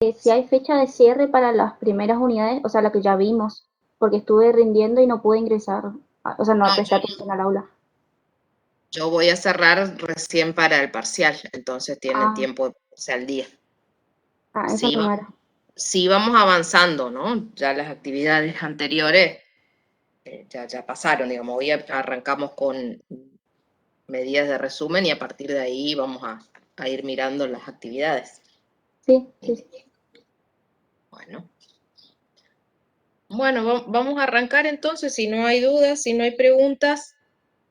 Si hay fecha de cierre para las primeras unidades, o sea, la que ya vimos, porque estuve rindiendo y no pude ingresar, o sea, no No, presté atención al aula. yo voy a cerrar recién para el parcial, entonces tienen Ah, tiempo de ponerse al día. esa Sí, no era. sí vamos avanzando, ¿no? Ya las actividades anteriores ya pasaron, digamos, hoy arrancamos con medidas de resumen y a partir de ahí vamos a ir mirando las actividades. Sí, sí, sí. Bueno, bueno, vamos a arrancar entonces, si no hay dudas, si no hay preguntas,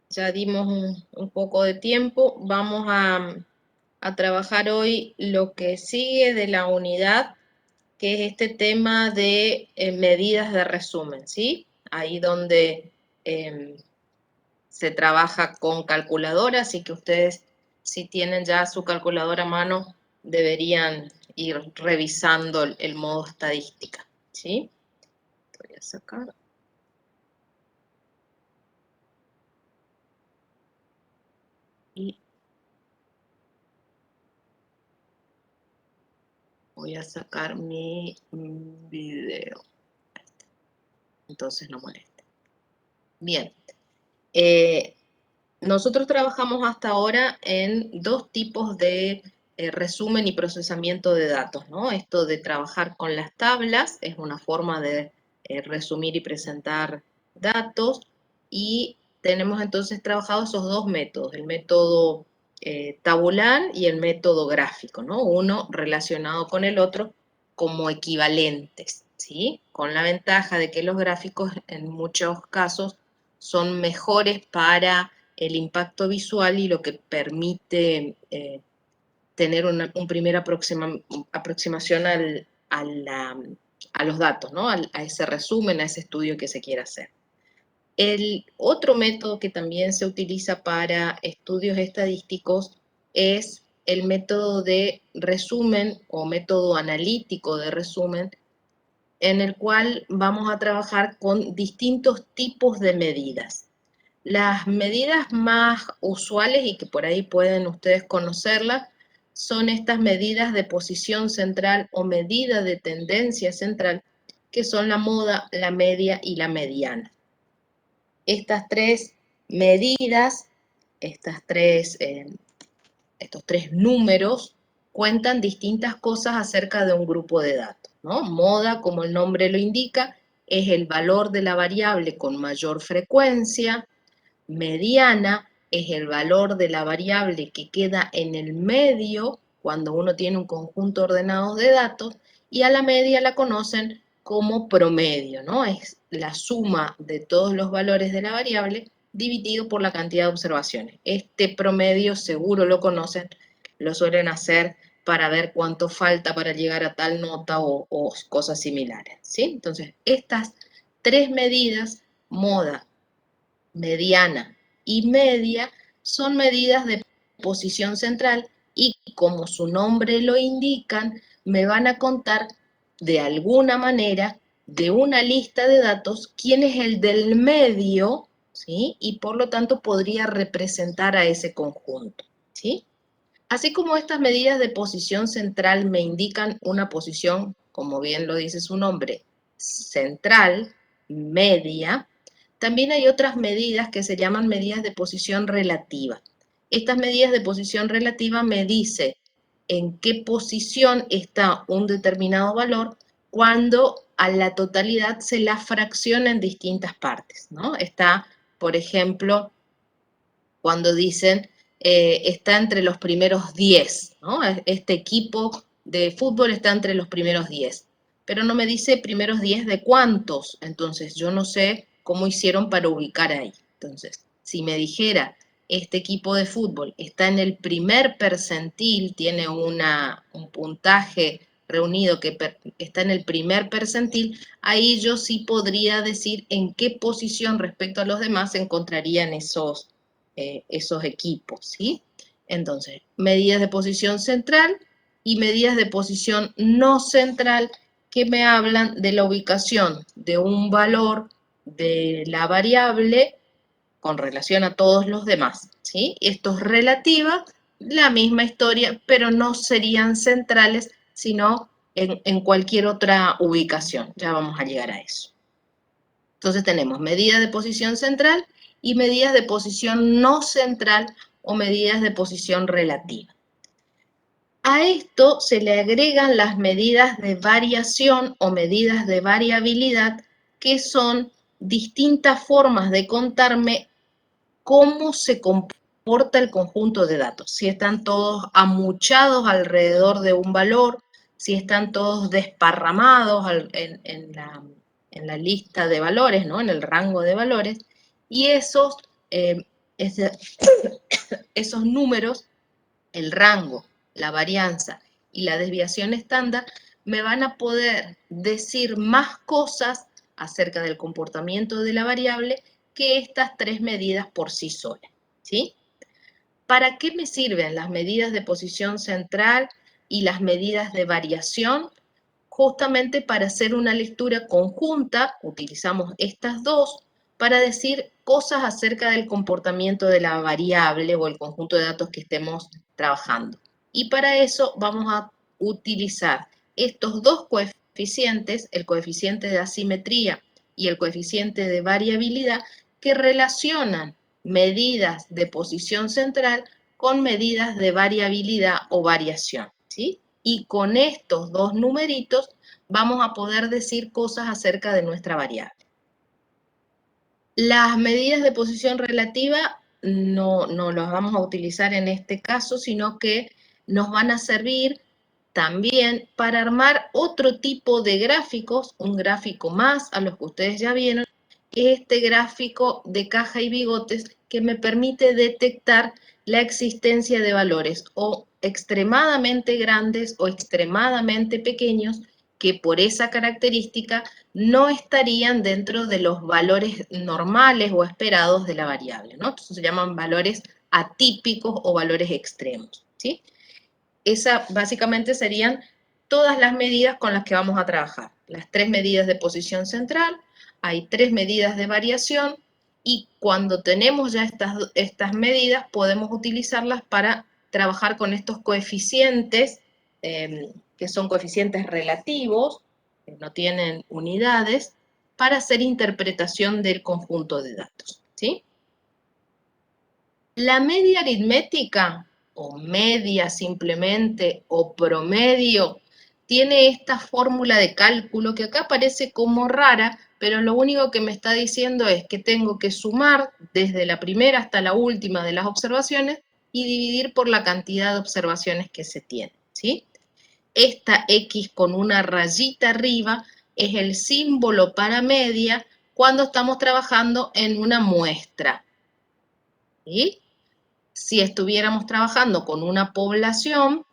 ya dimos un poco de tiempo, vamos a trabajar hoy lo que sigue de la unidad, que es este tema de medidas de resumen, ¿sí? Ahí donde se trabaja con calculadora, así que ustedes, si tienen ya su calculadora a mano, deberían ir revisando el modo estadística, ¿sí? Voy a sacar. Y voy a sacar mi video. Entonces no moleste. Bien. Eh, Nosotros trabajamos hasta ahora en dos tipos de resumen y procesamiento de datos, ¿no? Esto de trabajar con las tablas es una forma de resumir y presentar datos, y tenemos entonces trabajado esos dos métodos, el método tabular y el método gráfico, ¿no? Uno relacionado con el otro como equivalentes, ¿sí? Con la ventaja de que los gráficos en muchos casos son mejores para el impacto visual y lo que permite tener una primera aproximación a los datos, ¿no? A ese resumen, a ese estudio que se quiera hacer. El otro método que también se utiliza para estudios estadísticos es el método de resumen o método analítico de resumen, en el cual vamos a trabajar con distintos tipos de medidas. Las medidas más usuales y que por ahí pueden ustedes conocerlas son estas medidas de posición central o medida de tendencia central, que son la moda, la media y la mediana. Estas tres medidas, estas estos tres números, cuentan distintas cosas acerca de un grupo de datos, ¿no? Moda, como el nombre lo indica, es el valor de la variable con mayor frecuencia. Mediana es el valor de la variable que queda en el medio cuando uno tiene un conjunto ordenado de datos, y a la media la conocen como promedio, ¿no? Es la suma de todos los valores de la variable dividido por la cantidad de observaciones. Este promedio seguro lo conocen, lo suelen hacer para ver cuánto falta para llegar a tal nota o cosas similares, ¿sí? Entonces, estas tres medidas, moda, mediana y media, son medidas de posición central y, como su nombre lo indican, me van a contar de alguna manera de una lista de datos quién es el del medio, ¿sí? Y por lo tanto podría representar a ese conjunto, ¿sí? Así como estas medidas de posición central me indican una posición, como bien lo dice su nombre, central, media, también hay otras medidas que se llaman medidas de posición relativa. Estas medidas de posición relativa me dicen en qué posición está un determinado valor cuando a la totalidad se la fracciona en distintas partes, ¿no? Está, por ejemplo, cuando dicen está entre los primeros 10, ¿no? Este equipo de fútbol está entre los primeros 10, pero no me dice primeros 10 de cuántos, entonces yo no sé cómo hicieron para ubicar ahí. Entonces, si me dijera este equipo de fútbol está en el primer percentil, tiene un puntaje reunido que está en el primer percentil, ahí yo sí podría decir en qué posición respecto a los demás se encontrarían esos equipos, ¿sí? Entonces, medidas de posición central y medidas de posición no central que me hablan de la ubicación de un valor de la variable con relación a todos los demás, ¿sí? Esto es relativa, la misma historia, pero no serían centrales, sino en cualquier otra ubicación. Ya vamos a llegar a eso. Entonces tenemos medidas de posición central y medidas de posición no central o medidas de posición relativa. A esto se le agregan las medidas de variación o medidas de variabilidad, que son distintas formas de contarme cómo se comporta el conjunto de datos. Si están todos amuchados alrededor de un valor, si están todos desparramados en la lista de valores, ¿no? En el rango de valores, y esos números, el rango, la varianza y la desviación estándar, me van a poder decir más cosas acerca del comportamiento de la variable que estas tres medidas por sí solas, ¿sí? ¿Para qué me sirven las medidas de posición central y las medidas de variación? Justamente para hacer una lectura conjunta, utilizamos estas dos para decir cosas acerca del comportamiento de la variable o el conjunto de datos que estemos trabajando. Y para eso vamos a utilizar estos dos coeficientes, el coeficiente de asimetría y el coeficiente de variabilidad, que relacionan medidas de posición central con medidas de variabilidad o variación, ¿sí? Y con estos dos numeritos vamos a poder decir cosas acerca de nuestra variable. Las medidas de posición relativa no las vamos a utilizar en este caso, sino que nos van a servir también para armar otro tipo de gráficos, un gráfico más a los que ustedes ya vieron, que es este gráfico de caja y bigotes que me permite detectar la existencia de valores o extremadamente grandes o extremadamente pequeños que por esa característica no estarían dentro de los valores normales o esperados de la variable, ¿no? Entonces se llaman valores atípicos o valores extremos, ¿sí? Esas básicamente serían todas las medidas con las que vamos a trabajar. Las tres medidas de posición central, hay tres medidas de variación, y cuando tenemos ya estas medidas podemos utilizarlas para trabajar con estos coeficientes, que son coeficientes relativos, que no tienen unidades, para hacer interpretación del conjunto de datos, ¿sí? La media aritmética, o media simplemente, o promedio, tiene esta fórmula de cálculo que acá parece como rara, pero lo único que me está diciendo es que tengo que sumar desde la primera hasta la última de las observaciones y dividir por la cantidad de observaciones que se tiene, ¿sí? Esta X con una rayita arriba es el símbolo para media cuando estamos trabajando en una muestra, ¿sí? Si estuviéramos trabajando con una población,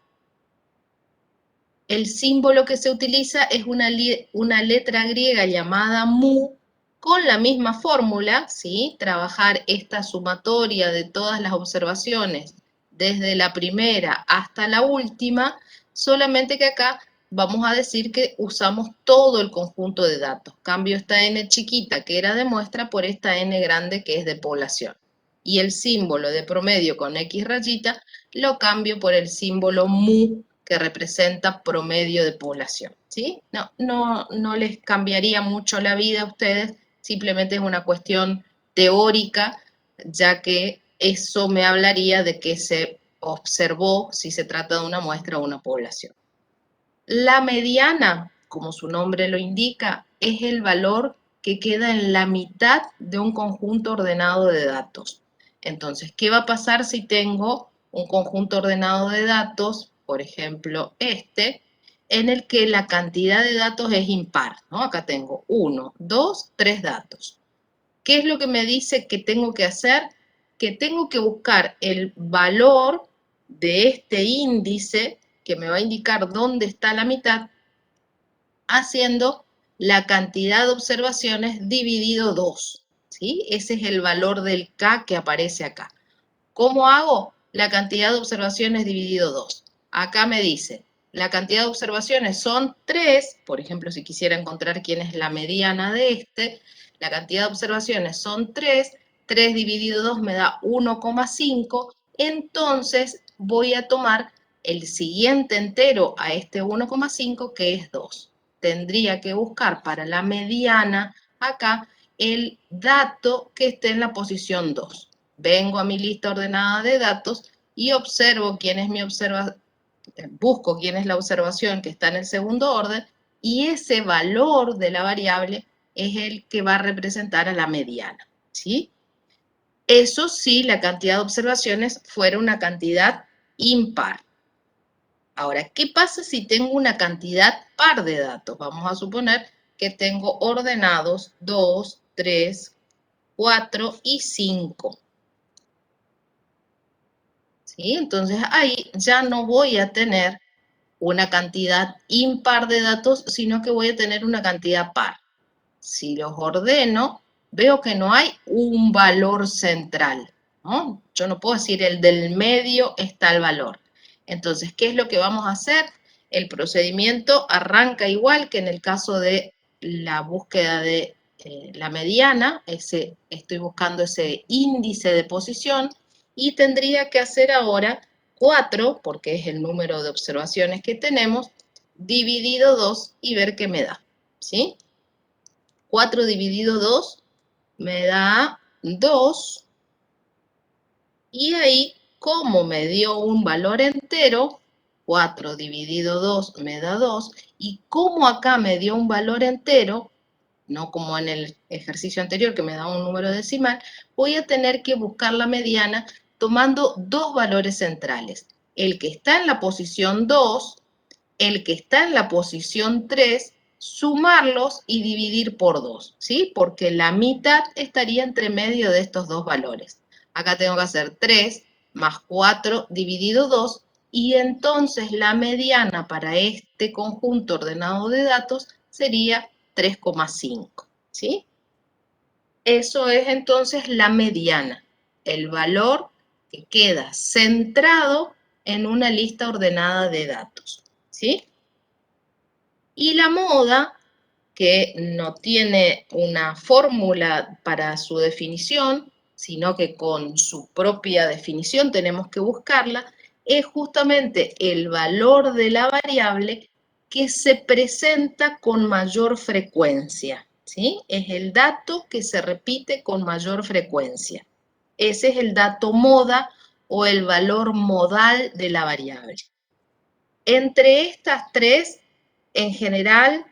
el símbolo que se utiliza es una letra griega llamada mu, con la misma fórmula, ¿sí? Trabajar esta sumatoria de todas las observaciones desde la primera hasta la última, solamente que acá vamos a decir que usamos todo el conjunto de datos. Cambio esta n chiquita que era de muestra por esta n grande que es de población. Y el símbolo de promedio con X rayita lo cambio por el símbolo mu, que representa promedio de población, ¿sí? No les cambiaría mucho la vida a ustedes, simplemente es una cuestión teórica, ya que eso me hablaría de que se observó si se trata de una muestra o una población. La mediana, como su nombre lo indica, es el valor que queda en la mitad de un conjunto ordenado de datos. Entonces, ¿qué va a pasar si tengo un conjunto ordenado de datos, por ejemplo en el que la cantidad de datos es impar, ¿no? Acá tengo 1, 2, 3 datos. ¿Qué es lo que me dice que tengo que hacer? Que tengo que buscar el valor de este índice que me va a indicar dónde está la mitad, haciendo la cantidad de observaciones dividido 2, ¿sí? Ese es el valor del K que aparece acá. ¿Cómo hago? La cantidad de observaciones dividido 2. Acá me dice, la cantidad de observaciones son 3, por ejemplo, si quisiera encontrar quién es la mediana de la cantidad de observaciones son 3, 3 dividido 2 me da 1,5, entonces voy a tomar el siguiente entero a este 1,5, que es 2. Tendría que buscar para la mediana acá el dato que esté en la posición 2. Vengo a mi lista ordenada de datos y observo quién es mi busco quién es la observación que está en el segundo orden, y ese valor de la variable es el que va a representar a la mediana, ¿sí? Eso sí, la cantidad de observaciones fuera una cantidad impar. Ahora, ¿qué pasa si tengo una cantidad par de datos? Vamos a suponer que tengo ordenados 2, 3, 4 y 5. ¿Sí? Entonces ahí ya no voy a tener una cantidad impar de datos, sino que voy a tener una cantidad par. Si los ordeno, veo que no hay un valor central, ¿no? Yo no puedo decir el del medio está el valor. Entonces, ¿qué es lo que vamos a hacer? El procedimiento arranca igual que en el caso de la búsqueda de la mediana, estoy buscando ese índice de posición, y tendría que hacer ahora 4, porque es el número de observaciones que tenemos, dividido 2 y ver qué me da, ¿sí? 4 dividido 2 me da 2, y ahí, como me dio un valor entero, 4 dividido 2 me da 2, y como acá me dio un valor entero, no como en el ejercicio anterior que me da un número decimal, voy a tener que buscar la mediana tomando dos valores centrales, el que está en la posición 2, el que está en la posición 3, sumarlos y dividir por 2, ¿sí? Porque la mitad estaría entre medio de estos dos valores. Acá tengo que hacer 3 más 4 dividido 2, y entonces la mediana para este conjunto ordenado de datos sería 3,5, ¿sí? Eso es entonces la mediana, el valor que queda centrado en una lista ordenada de datos, ¿sí? Y la moda, que no tiene una fórmula para su definición, sino que con su propia definición tenemos que buscarla, es justamente el valor de la variable que se presenta con mayor frecuencia, ¿sí? Es el dato que se repite con mayor frecuencia. Ese es el dato moda o el valor modal de la variable. Entre estas tres, en general,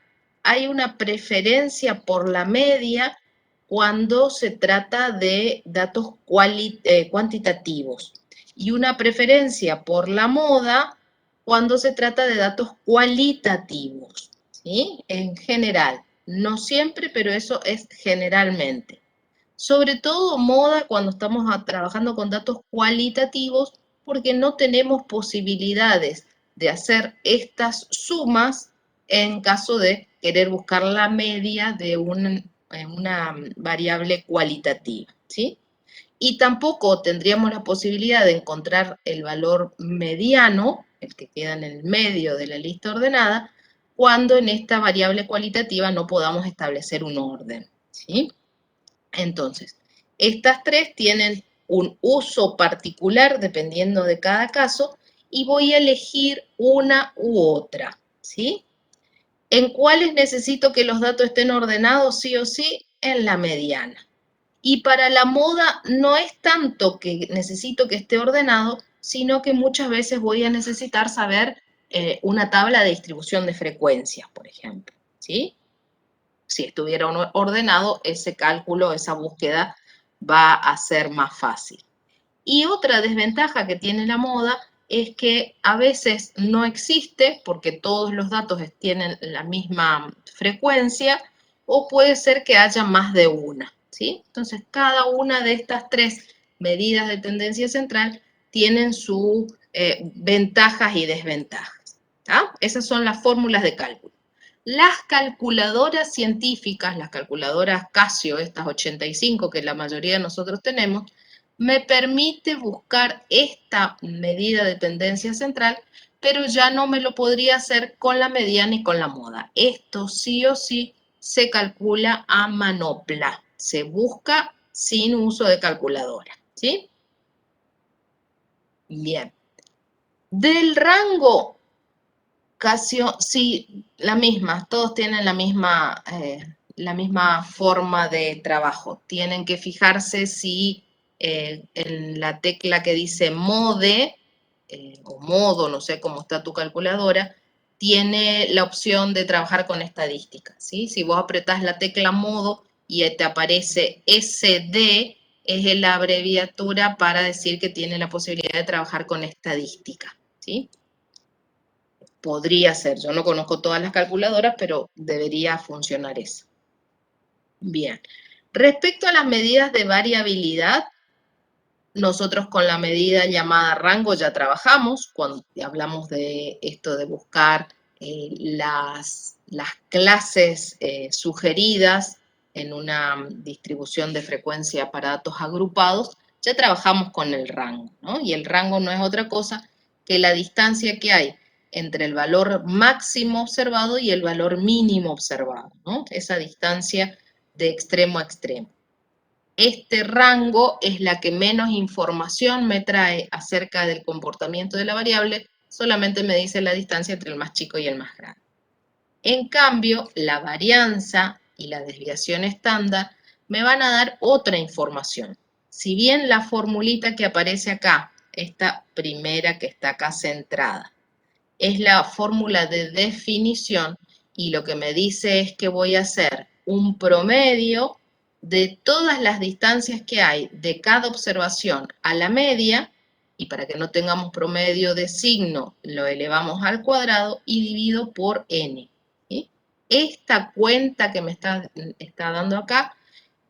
hay una preferencia por la media cuando se trata de datos cuantitativos, y una preferencia por la moda cuando se trata de datos cualitativos, ¿sí? En general, no siempre, pero eso es generalmente. Sobre todo moda cuando estamos trabajando con datos cualitativos, porque no tenemos posibilidades de hacer estas sumas en caso de querer buscar la media de una variable cualitativa, ¿sí? Y tampoco tendríamos la posibilidad de encontrar el valor mediano, el que queda en el medio de la lista ordenada, cuando en esta variable cualitativa no podamos establecer un orden, ¿sí? Entonces, estas tres tienen un uso particular dependiendo de cada caso, y voy a elegir una u otra, ¿sí? ¿En cuáles necesito que los datos estén ordenados sí o sí? En la mediana. Y para la moda no es tanto que necesito que esté ordenado, sino que muchas veces voy a necesitar saber una tabla de distribución de frecuencias, por ejemplo, ¿sí? Si estuviera ordenado, ese cálculo, esa búsqueda va a ser más fácil. Y otra desventaja que tiene la moda es que a veces no existe porque todos los datos tienen la misma frecuencia, o puede ser que haya más de una, ¿sí? Entonces, cada una de estas tres medidas de tendencia central tienen sus ventajas y desventajas, ¿tá? Esas son las fórmulas de cálculo. Las calculadoras científicas, las calculadoras Casio, estas 85 que la mayoría de nosotros tenemos, me permite buscar esta medida de tendencia central, pero ya no me lo podría hacer con la mediana y con la moda. Esto sí o sí se calcula a manopla, se busca sin uso de calculadora, ¿sí? Bien. Del rango, Casio, sí, la misma, todos tienen la misma forma de trabajo. Tienen que fijarse si en la tecla que dice mode, o modo, no sé cómo está tu calculadora, tiene la opción de trabajar con estadística, ¿sí? Si vos apretás la tecla modo y te aparece SD, es la abreviatura para decir que tiene la posibilidad de trabajar con estadística, ¿sí? Podría ser, yo no conozco todas las calculadoras, pero debería funcionar eso. Bien, respecto a las medidas de variabilidad, nosotros con la medida llamada rango ya trabajamos, cuando hablamos de esto de buscar las clases sugeridas en una distribución de frecuencia para datos agrupados, ya trabajamos con el rango, ¿no? Y el rango no es otra cosa que la distancia que hay entre el valor máximo observado y el valor mínimo observado, ¿no? Esa distancia de extremo a extremo. Este rango es la que menos información me trae acerca del comportamiento de la variable, solamente me dice la distancia entre el más chico y el más grande. En cambio, la varianza y la desviación estándar me van a dar otra información. Si bien la formulita que aparece acá, esta primera que está acá centrada, es la fórmula de definición y lo que me dice es que voy a hacer un promedio de todas las distancias que hay de cada observación a la media, y para que no tengamos promedio de signo, lo elevamos al cuadrado y divido por n. ¿Sí? Esta cuenta que me está dando acá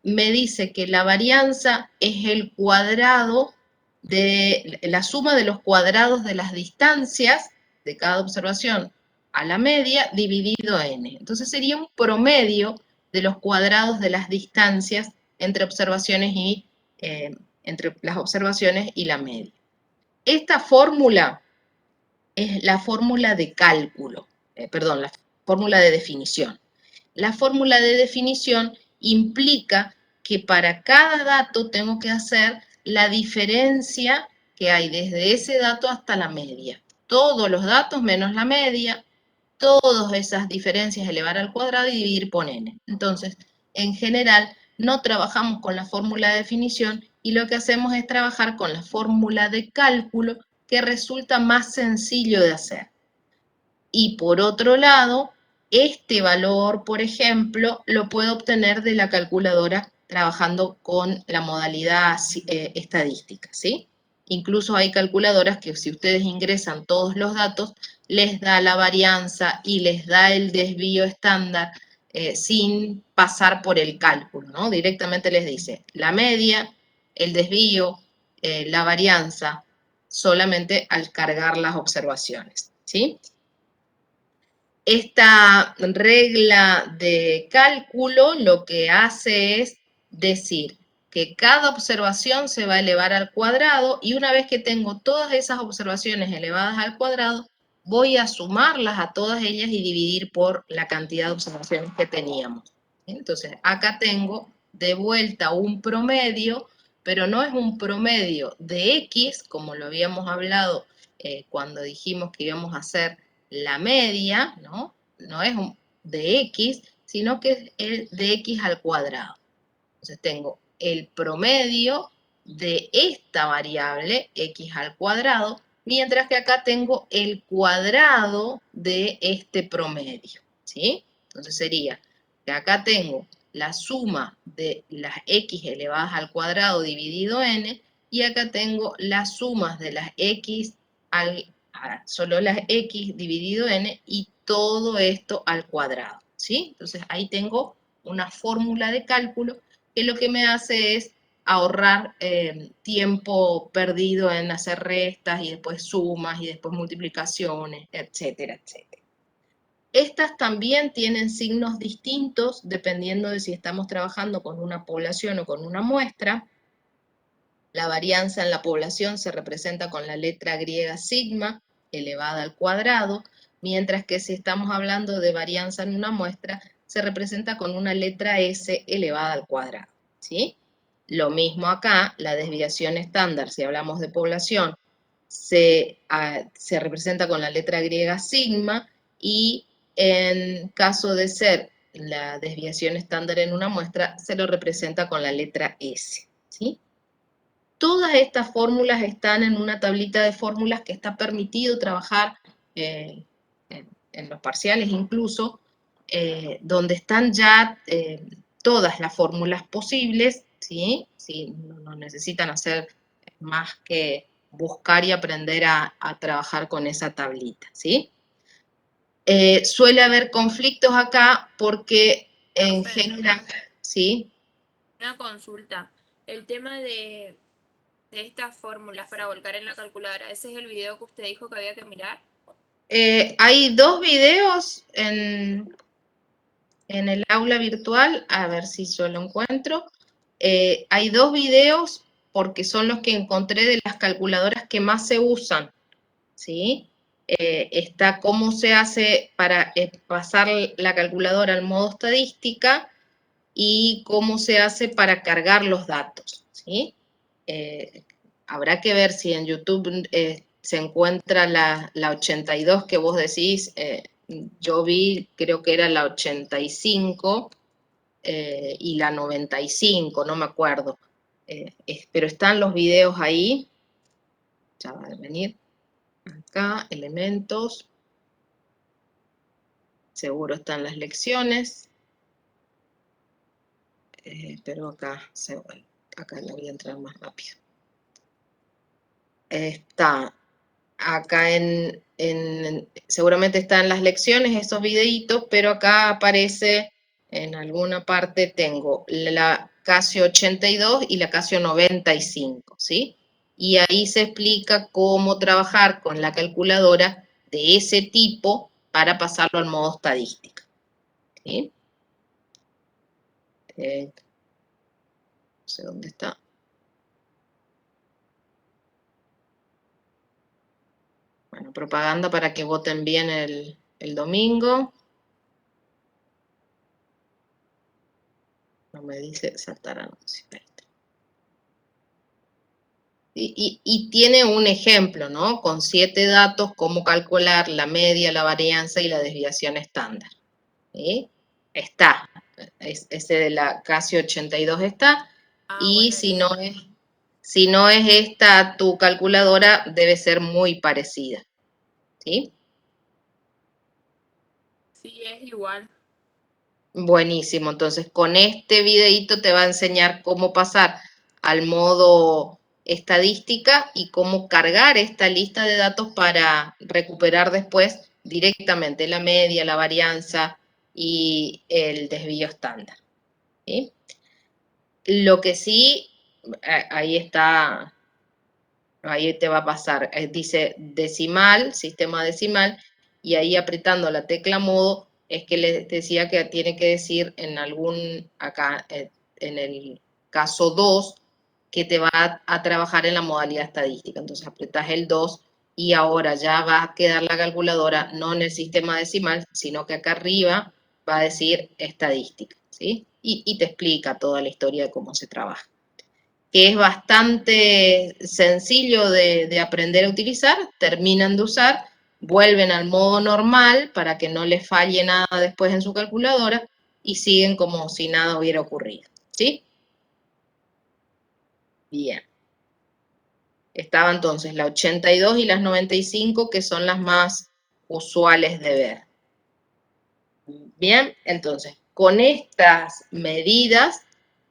me dice que la varianza es el cuadrado de la suma de los cuadrados de las distancias de cada observación a la media dividido n. Entonces sería un promedio de los cuadrados de las distancias entre observaciones y entre las observaciones y la media. Esta fórmula es la fórmula de cálculo, perdón, la fórmula de definición. La fórmula de definición implica que para cada dato tengo que hacer la diferencia que hay desde ese dato hasta la media. Todos los datos menos la media, todas esas diferencias elevar al cuadrado y dividir por n. Entonces, en general, no trabajamos con la fórmula de definición y lo que hacemos es trabajar con la fórmula de cálculo que resulta más sencillo de hacer. Y por otro lado, este valor, por ejemplo, lo puedo obtener de la calculadora trabajando con la modalidad estadística, ¿sí? Incluso hay calculadoras que si ustedes ingresan todos los datos, les da la varianza y les da el desvío estándar sin pasar por el cálculo, ¿no? Directamente les dice la media, el desvío, la varianza, solamente al cargar las observaciones, ¿sí? Esta regla de cálculo lo que hace es decir que cada observación se va a elevar al cuadrado y una vez que tengo todas esas observaciones elevadas al cuadrado, voy a sumarlas a todas ellas y dividir por la cantidad de observaciones que teníamos. Entonces, acá tengo de vuelta un promedio, pero no es un promedio de X, como lo habíamos hablado cuando dijimos que íbamos a hacer la media, ¿no? No es de X, sino que es el de X al cuadrado. Entonces tengo el promedio de esta variable, X al cuadrado, mientras que acá tengo el cuadrado de este promedio, ¿sí? Entonces sería que acá tengo la suma de las X elevadas al cuadrado dividido n, y acá tengo las sumas de las X solo las X dividido n y todo esto al cuadrado, ¿sí? Entonces ahí tengo una fórmula de cálculo que lo que me hace es ahorrar tiempo perdido en hacer restas y después sumas y después multiplicaciones, etcétera, etcétera. Estas también tienen signos distintos dependiendo de si estamos trabajando con una población o con una muestra. La varianza en la población se representa con la letra griega sigma elevada al cuadrado, mientras que si estamos hablando de varianza en una muestra, se representa con una letra S elevada al cuadrado, ¿sí? Lo mismo acá, la desviación estándar, si hablamos de población, se representa con la letra griega sigma, y en caso de ser la desviación estándar en una muestra, se lo representa con la letra S, ¿sí? Todas estas fórmulas están en una tablita de fórmulas que está permitido trabajar en los parciales incluso, donde están ya todas las fórmulas posibles, ¿sí? ¿Sí? No necesitan hacer más que buscar y aprender a trabajar con esa tablita, ¿sí? Suele haber conflictos acá porque en Profe, general, ¿sí? una consulta. El tema de estas fórmulas para volcar en la calculadora, ¿ese es el video que usted dijo que había que mirar? Hay dos videos en el aula virtual, a ver si yo lo encuentro. Hay dos videos porque son los que encontré de las calculadoras que más se usan, ¿sí? Está cómo se hace para pasar la calculadora al modo estadística y cómo se hace para cargar los datos, ¿sí? Habrá que ver si en YouTube se encuentra la 82 que vos decís. Yo vi, creo que era la 85 y la 95, no me acuerdo. Pero están los videos ahí. Ya va a venir acá, elementos. Seguro están las lecciones. Pero acá la voy a entrar más rápido. Está acá seguramente están las lecciones, esos videitos, pero acá aparece en alguna parte, tengo la Casio 82 y la Casio 95, ¿sí? Y ahí se explica cómo trabajar con la calculadora de ese tipo para pasarlo al modo estadística, ¿sí? No sé dónde está. Bueno, propaganda para que voten bien el domingo. No me dice saltar anuncio. Y tiene un ejemplo, ¿no? Con 7 datos, cómo calcular la media, la varianza y la desviación estándar. ¿Sí? Está. Ese de la Casio 82 está. Y Bueno, si no es esta tu calculadora, debe ser muy parecida. ¿Sí? sí, es igual. Buenísimo. Entonces, con este videito te va a enseñar cómo pasar al modo estadística y cómo cargar esta lista de datos para recuperar después directamente la media, la varianza y el desvío estándar. ¿Sí? Lo que sí, ahí está, ahí te va a pasar, dice decimal, sistema decimal, y ahí apretando la tecla modo es que les decía que tiene que decir en acá en el caso 2, que te va a trabajar en la modalidad estadística. Entonces apretas el 2 y ahora ya va a quedar la calculadora no en el sistema decimal, sino que acá arriba va a decir estadística, ¿sí? Y te explica toda la historia de cómo se trabaja, que es bastante sencillo de aprender a utilizar. Terminan de usar, vuelven al modo normal para que no les falle nada después en su calculadora y siguen como si nada hubiera ocurrido, ¿sí? Bien. Estaba entonces la 82 y las 95, que son las más usuales de ver. Bien, entonces, con estas medidas,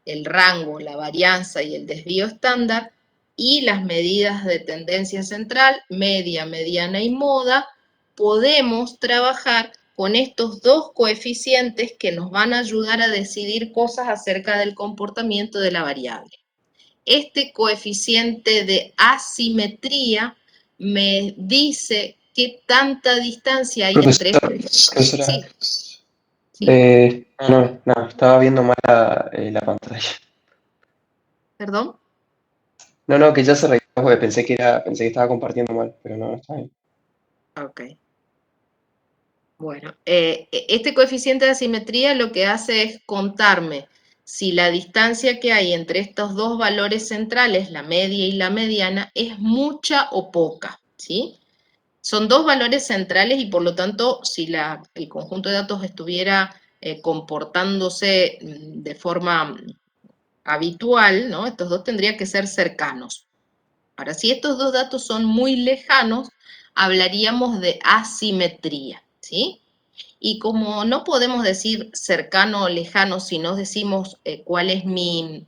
el rango, la varianza y el desvío estándar, y las medidas de tendencia central, media, mediana y moda, podemos trabajar con estos dos coeficientes que nos van a ayudar a decidir cosas acerca del comportamiento de la variable. Este coeficiente de asimetría me dice qué tanta distancia hay entre... Profesora, Sí, sí, no, estaba viendo mal la pantalla. perdón. No, que ya se arregló porque pensé que estaba compartiendo mal, pero no, está bien. Ok. Bueno, este coeficiente de asimetría lo que hace es contarme si la distancia que hay entre estos dos valores centrales, la media y la mediana, es mucha o poca, ¿sí? Son dos valores centrales y por lo tanto, si el conjunto de datos estuviera comportándose de forma habitual, ¿no? Estos dos tendrían que ser cercanos. Ahora, si estos dos datos son muy lejanos, hablaríamos de asimetría, ¿sí? Y como no podemos decir cercano o lejano, si no decimos cuál es mi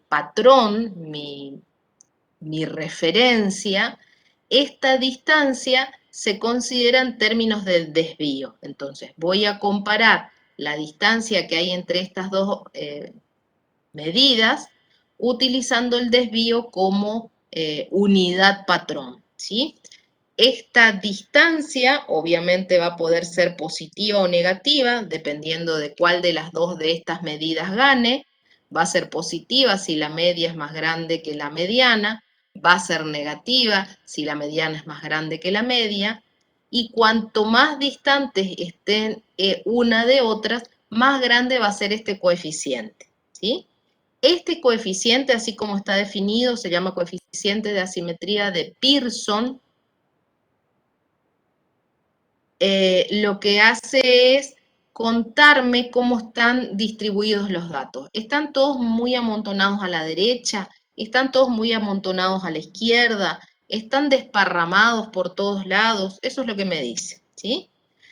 patrón, mi referencia, esta distancia se considera en términos de desvío. Entonces, voy a comparar la distancia que hay entre estas dos medidas utilizando el desvío como unidad patrón, ¿sí? Esta distancia obviamente va a poder ser positiva o negativa, dependiendo de cuál de las dos de estas medidas gane. Va a ser positiva si la media es más grande que la mediana, va a ser negativa si la mediana es más grande que la media, y cuanto más distantes estén una de otras, más grande va a ser este coeficiente, ¿sí? Este coeficiente, así como está definido, se llama coeficiente de asimetría de Pearson. Lo que hace es contarme cómo están distribuidos los datos. ¿Están todos muy amontonados a la derecha? ¿Están todos muy amontonados a la izquierda? ¿Están desparramados por todos lados? Eso es lo que me dice, ¿sí?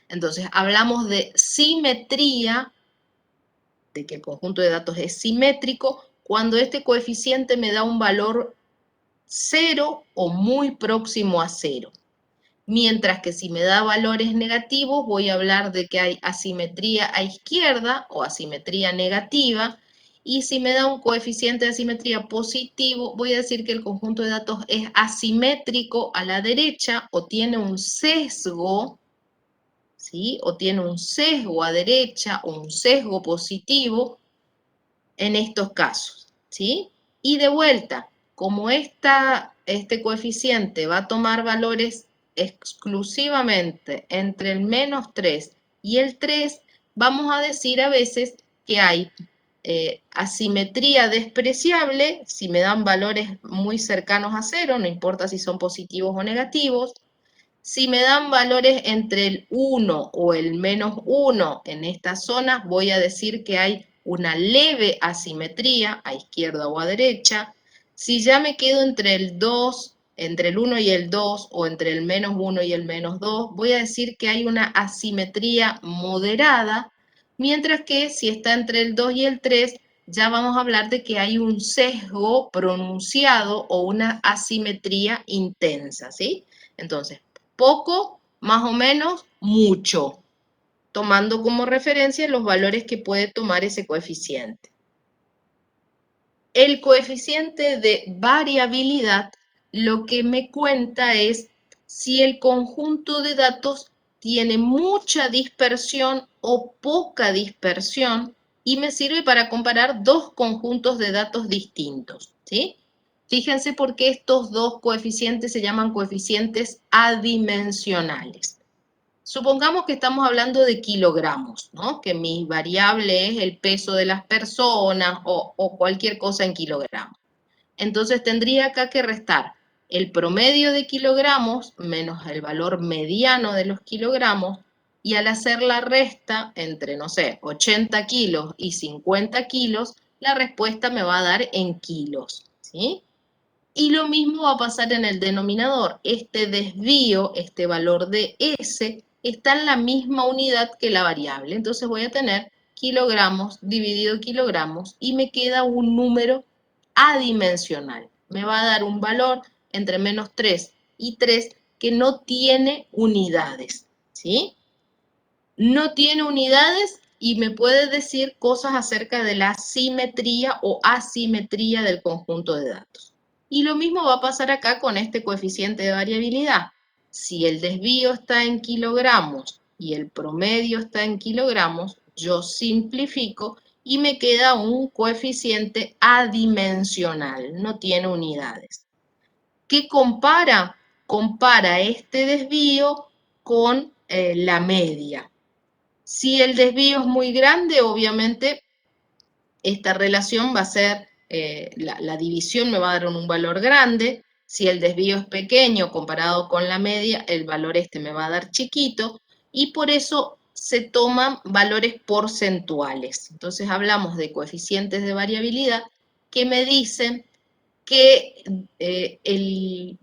Entonces, hablamos de simetría, de que el conjunto de datos es simétrico, cuando este coeficiente me da un valor 0 o muy próximo a 0. Mientras que si me da valores negativos, voy a hablar de que hay asimetría a izquierda o asimetría negativa. Y si me da un coeficiente de asimetría positivo, voy a decir que el conjunto de datos es asimétrico a la derecha o tiene un sesgo, ¿sí? O tiene un sesgo a derecha o un sesgo positivo en estos casos, ¿sí? Y de vuelta, como este coeficiente va a tomar valores exclusivamente entre el -3 y el 3, vamos a decir a veces que hay asimetría despreciable si me dan valores muy cercanos a 0, no importa si son positivos o negativos. Si me dan valores entre el 1 o el -1 en estas zonas, voy a decir que hay una leve asimetría a izquierda o a derecha. Si ya me quedo entre el 2, entre el 1 y el 2, o entre el -1 y el -2, voy a decir que hay una asimetría moderada, mientras que si está entre el 2 y el 3, ya vamos a hablar de que hay un sesgo pronunciado o una asimetría intensa, ¿sí? Entonces, poco, más o menos, mucho, tomando como referencia los valores que puede tomar ese coeficiente. El coeficiente de variabilidad lo que me cuenta es si el conjunto de datos tiene mucha dispersión o poca dispersión y me sirve para comparar dos conjuntos de datos distintos, ¿sí? Fíjense por qué estos dos coeficientes se llaman coeficientes adimensionales. Supongamos que estamos hablando de kilogramos, ¿no? Que mi variable es el peso de las personas o cualquier cosa en kilogramos. Entonces tendría acá que restar el promedio de kilogramos menos el valor mediano de los kilogramos, y al hacer la resta entre, no sé, 80 kilos y 50 kilos, la respuesta me va a dar en kilos, ¿sí? Y lo mismo va a pasar en el denominador. Este desvío, este valor de S, está en la misma unidad que la variable. Entonces voy a tener kilogramos dividido kilogramos y me queda un número adimensional. Me va a dar un valor entre -3 y 3 que no tiene unidades, ¿sí? No tiene unidades y me puede decir cosas acerca de la simetría o asimetría del conjunto de datos. Y lo mismo va a pasar acá con este coeficiente de variabilidad. Si el desvío está en kilogramos y el promedio está en kilogramos, yo simplifico y me queda un coeficiente adimensional, no tiene unidades. ¿Qué compara? Compara este desvío con la media. Si el desvío es muy grande, obviamente esta relación va a ser, la división me va a dar un valor grande. Si el desvío es pequeño comparado con la media, el valor este me va a dar chiquito, y por eso se toman valores porcentuales. Entonces hablamos de coeficientes de variabilidad que me dicen que el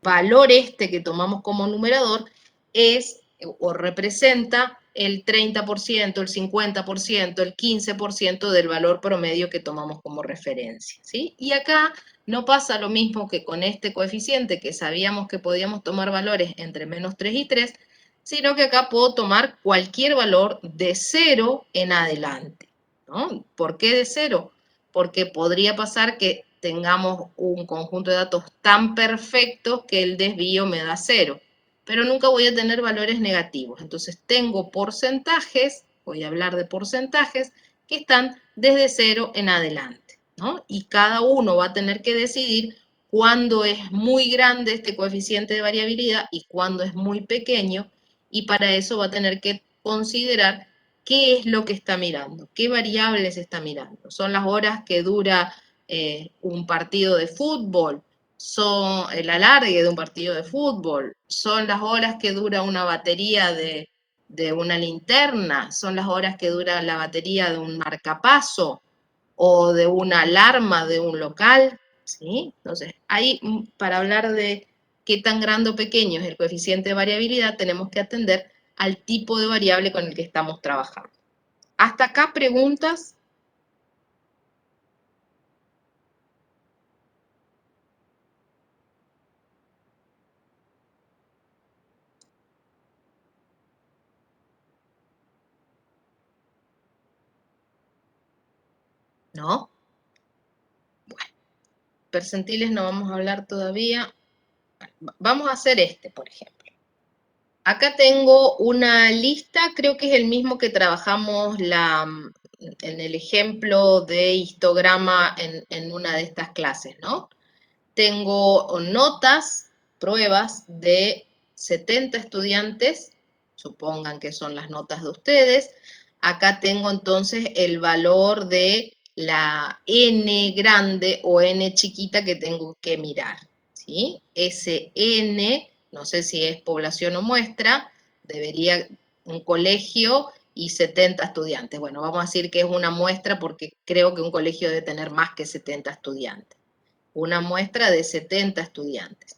valor este que tomamos como numerador es o representa el 30%, el 50%, el 15% del valor promedio que tomamos como referencia, ¿sí? Y acá no pasa lo mismo que con este coeficiente, que sabíamos que podíamos tomar valores entre menos 3 y 3, sino que acá puedo tomar cualquier valor de 0 en adelante, ¿no? ¿Por qué de 0? Porque podría pasar que tengamos un conjunto de datos tan perfectos que el desvío me da 0, pero nunca voy a tener valores negativos. Entonces tengo porcentajes, voy a hablar de porcentajes, que están desde 0 en adelante, ¿no? Y cada uno va a tener que decidir cuándo es muy grande este coeficiente de variabilidad y cuándo es muy pequeño, y para eso va a tener que considerar qué es lo que está mirando, qué variables está mirando. Son las horas que dura un partido de fútbol, son el alargue de un partido de fútbol, son las horas que dura una batería de una linterna, son las horas que dura la batería de un marcapaso o de una alarma de un local, ¿sí? Entonces, ahí para hablar de qué tan grande o pequeño es el coeficiente de variabilidad, tenemos que atender al tipo de variable con el que estamos trabajando. ¿Hasta acá preguntas? ¿No? Bueno, percentiles no vamos a hablar todavía. Vamos a hacer este, por ejemplo. Acá tengo una lista, creo que es el mismo que trabajamos en el ejemplo de histograma en una de estas clases, ¿no? Tengo notas, pruebas de 70 estudiantes, supongan que son las notas de ustedes. Acá tengo entonces el valor de la n grande o n chiquita que tengo que mirar, ¿sí? Ese n, no sé si es población o muestra, debería un colegio y 70 estudiantes. Bueno, vamos a decir que es una muestra porque creo que un colegio debe tener más que 70 estudiantes. Una muestra de 70 estudiantes.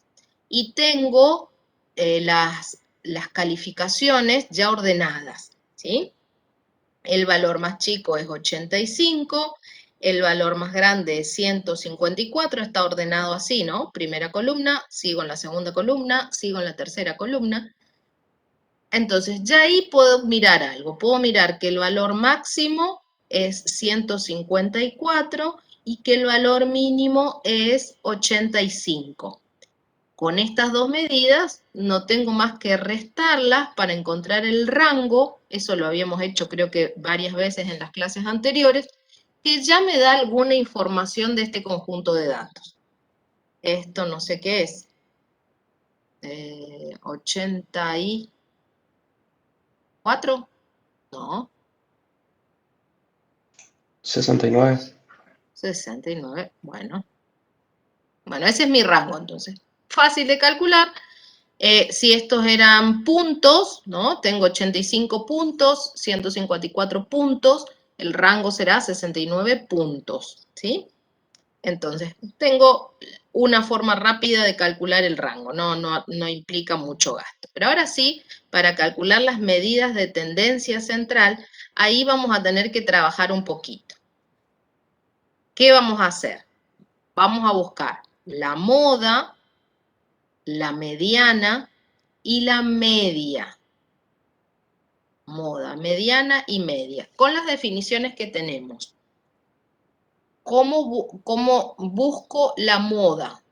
Y tengo las calificaciones ya ordenadas, ¿sí? El valor más chico es 85, el valor más grande es 154, está ordenado así, ¿no? Primera columna, sigo en la segunda columna, sigo en la tercera columna. Entonces, ya ahí puedo mirar algo. Puedo mirar que el valor máximo es 154 y que el valor mínimo es 85. Con estas dos medidas no tengo más que restarlas para encontrar el rango. Eso lo habíamos hecho creo que varias veces en las clases anteriores, que ya me da alguna información de este conjunto de datos. Esto no sé qué es. 84. No. 69. 69, bueno. Bueno, ese es mi rango, entonces. Fácil de calcular. Si estos eran puntos, ¿no? Tengo 85 puntos, 154 puntos, el rango será 69 puntos, ¿sí? Entonces, tengo una forma rápida de calcular el rango, no implica mucho gasto. Pero ahora sí, para calcular las medidas de tendencia central, ahí vamos a tener que trabajar un poquito. ¿Qué vamos a hacer? Vamos a buscar la moda, la mediana y la media. Moda, mediana y media. Con las definiciones que tenemos. ¿Cómo busco la moda?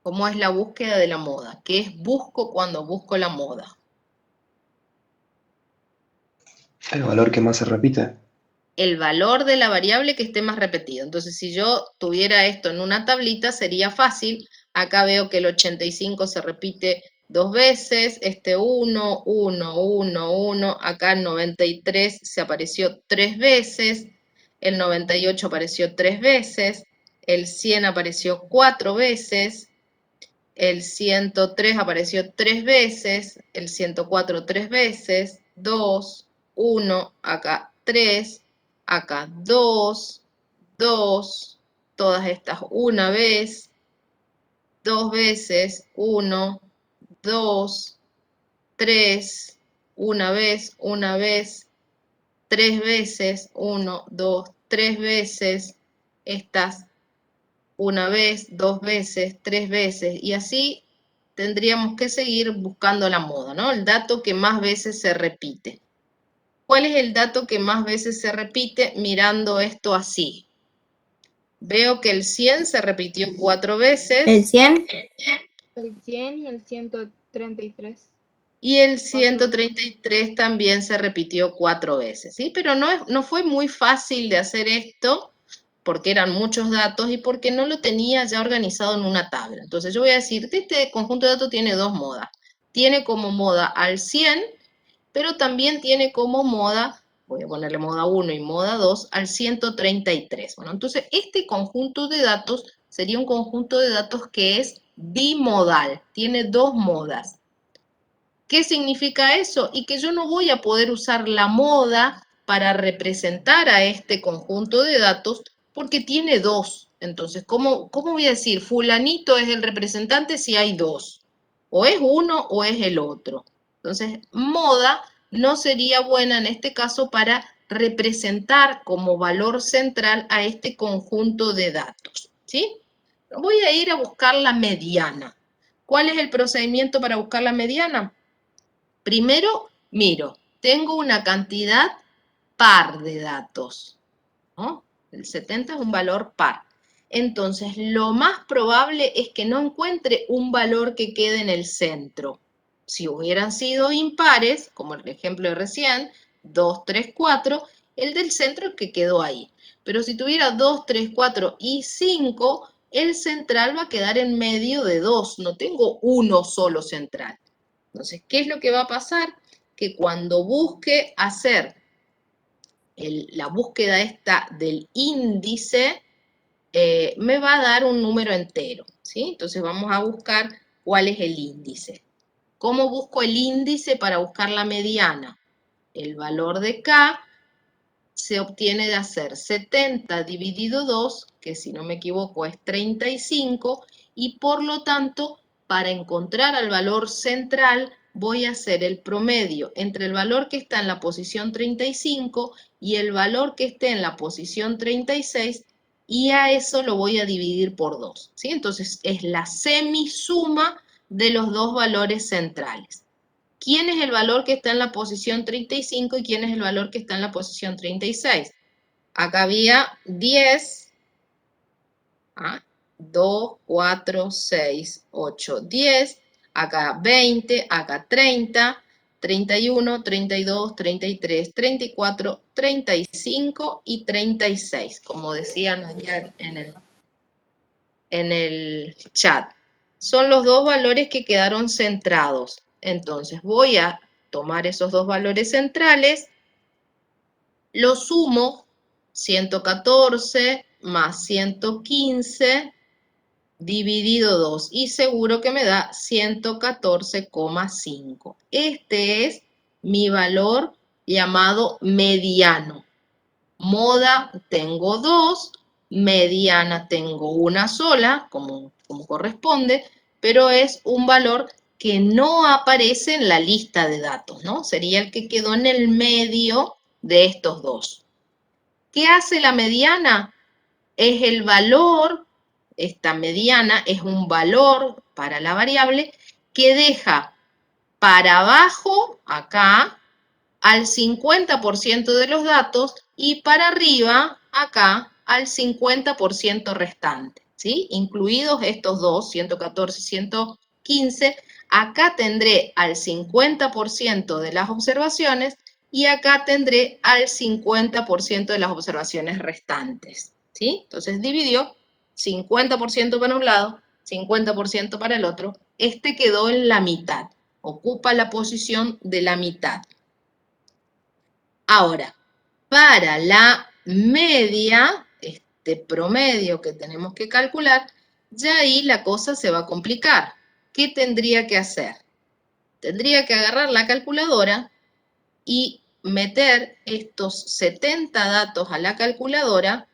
¿Cómo es la búsqueda de la moda? ¿Qué es busco cuando busco la moda? El valor que más se repite. El valor de la variable que esté más repetido. Entonces, si yo tuviera esto en una tablita, sería fácil. Acá veo que el 85 se repite 2 veces, 1, 1, 1, 1, acá el 93 se apareció 3 veces, el 98 apareció 3 veces, el 100 apareció 4 veces, el 103 apareció 3 veces, el 104 3 veces, 2, 1, acá 3, acá 2, 2, todas estas una vez, 2 veces, 1, 2, 3, una vez, 3 veces, 1, 2, 3 veces, estas una vez, 2 veces, 3 veces, y así tendríamos que seguir buscando la moda, ¿no? El dato que más veces se repite. ¿Cuál es el dato que más veces se repite mirando esto así? Veo que el 100 se repitió 4 veces. ¿El 100? El 100 y el 133. Y el 133 también se repitió 4 veces, ¿sí? Pero no fue muy fácil de hacer esto porque eran muchos datos y porque no lo tenía ya organizado en una tabla. Entonces yo voy a decir, este conjunto de datos tiene dos modas. Tiene como moda al 100, pero también tiene como moda, voy a ponerle moda 1 y moda 2, al 133. Bueno, entonces este conjunto de datos sería un conjunto de datos que es bimodal, tiene dos modas. ¿Qué significa eso? Y que yo no voy a poder usar la moda para representar a este conjunto de datos porque tiene dos. Entonces, ¿cómo voy a decir fulanito es el representante si hay dos? O es uno o es el otro. Entonces, moda no sería buena en este caso para representar como valor central a este conjunto de datos, ¿sí? Voy a ir a buscar la mediana. ¿Cuál es el procedimiento para buscar la mediana? Primero, miro, tengo una cantidad par de datos, ¿no? El 70 es un valor par. Entonces, lo más probable es que no encuentre un valor que quede en el centro. Si hubieran sido impares, como el ejemplo de recién, 2, 3, 4, el del centro es que quedó ahí. Pero si tuviera 2, 3, 4 y 5, el central va a quedar en medio de 2. No tengo uno solo central. Entonces, ¿qué es lo que va a pasar? Que cuando busque hacer la búsqueda esta del índice, me va a dar un número entero, ¿sí? Entonces vamos a buscar cuál es el índice. ¿Cómo busco el índice para buscar la mediana? El valor de K se obtiene de hacer 70 dividido 2, que si no me equivoco es 35, y por lo tanto, para encontrar al valor central, voy a hacer el promedio entre el valor que está en la posición 35 y el valor que esté en la posición 36, y a eso lo voy a dividir por 2, ¿sí? Entonces, es la semisuma de los dos valores centrales. ¿Quién es el valor que está en la posición 35 y quién es el valor que está en la posición 36? Acá había 10, 2, 4, 6, 8, 10, acá 20, acá 30, 31, 32, 33, 34, 35 y 36, como decían ayer en el chat. Son los dos valores que quedaron centrados. Entonces voy a tomar esos dos valores centrales, los sumo, 114 más 115 dividido 2, y seguro que me da 114,5. Este es mi valor llamado mediano. Moda tengo dos, mediana tengo una sola, como corresponde, pero es un valor que no aparece en la lista de datos, ¿no? Sería el que quedó en el medio de estos dos. ¿Qué hace la mediana? Es el valor, esta mediana es un valor para la variable que deja para abajo, acá, al 50% de los datos y para arriba, acá, al 50% restante, ¿sí? Incluidos estos dos, 114 y 115, acá tendré al 50% de las observaciones y acá tendré al 50% de las observaciones restantes, ¿sí? Entonces dividió 50% para un lado, 50% para el otro, este quedó en la mitad, ocupa la posición de la mitad. Ahora, para la media, este promedio que tenemos que calcular, ya ahí la cosa se va a complicar. ¿Qué tendría que hacer? Tendría que agarrar la calculadora y meter estos 70 datos a la calculadora,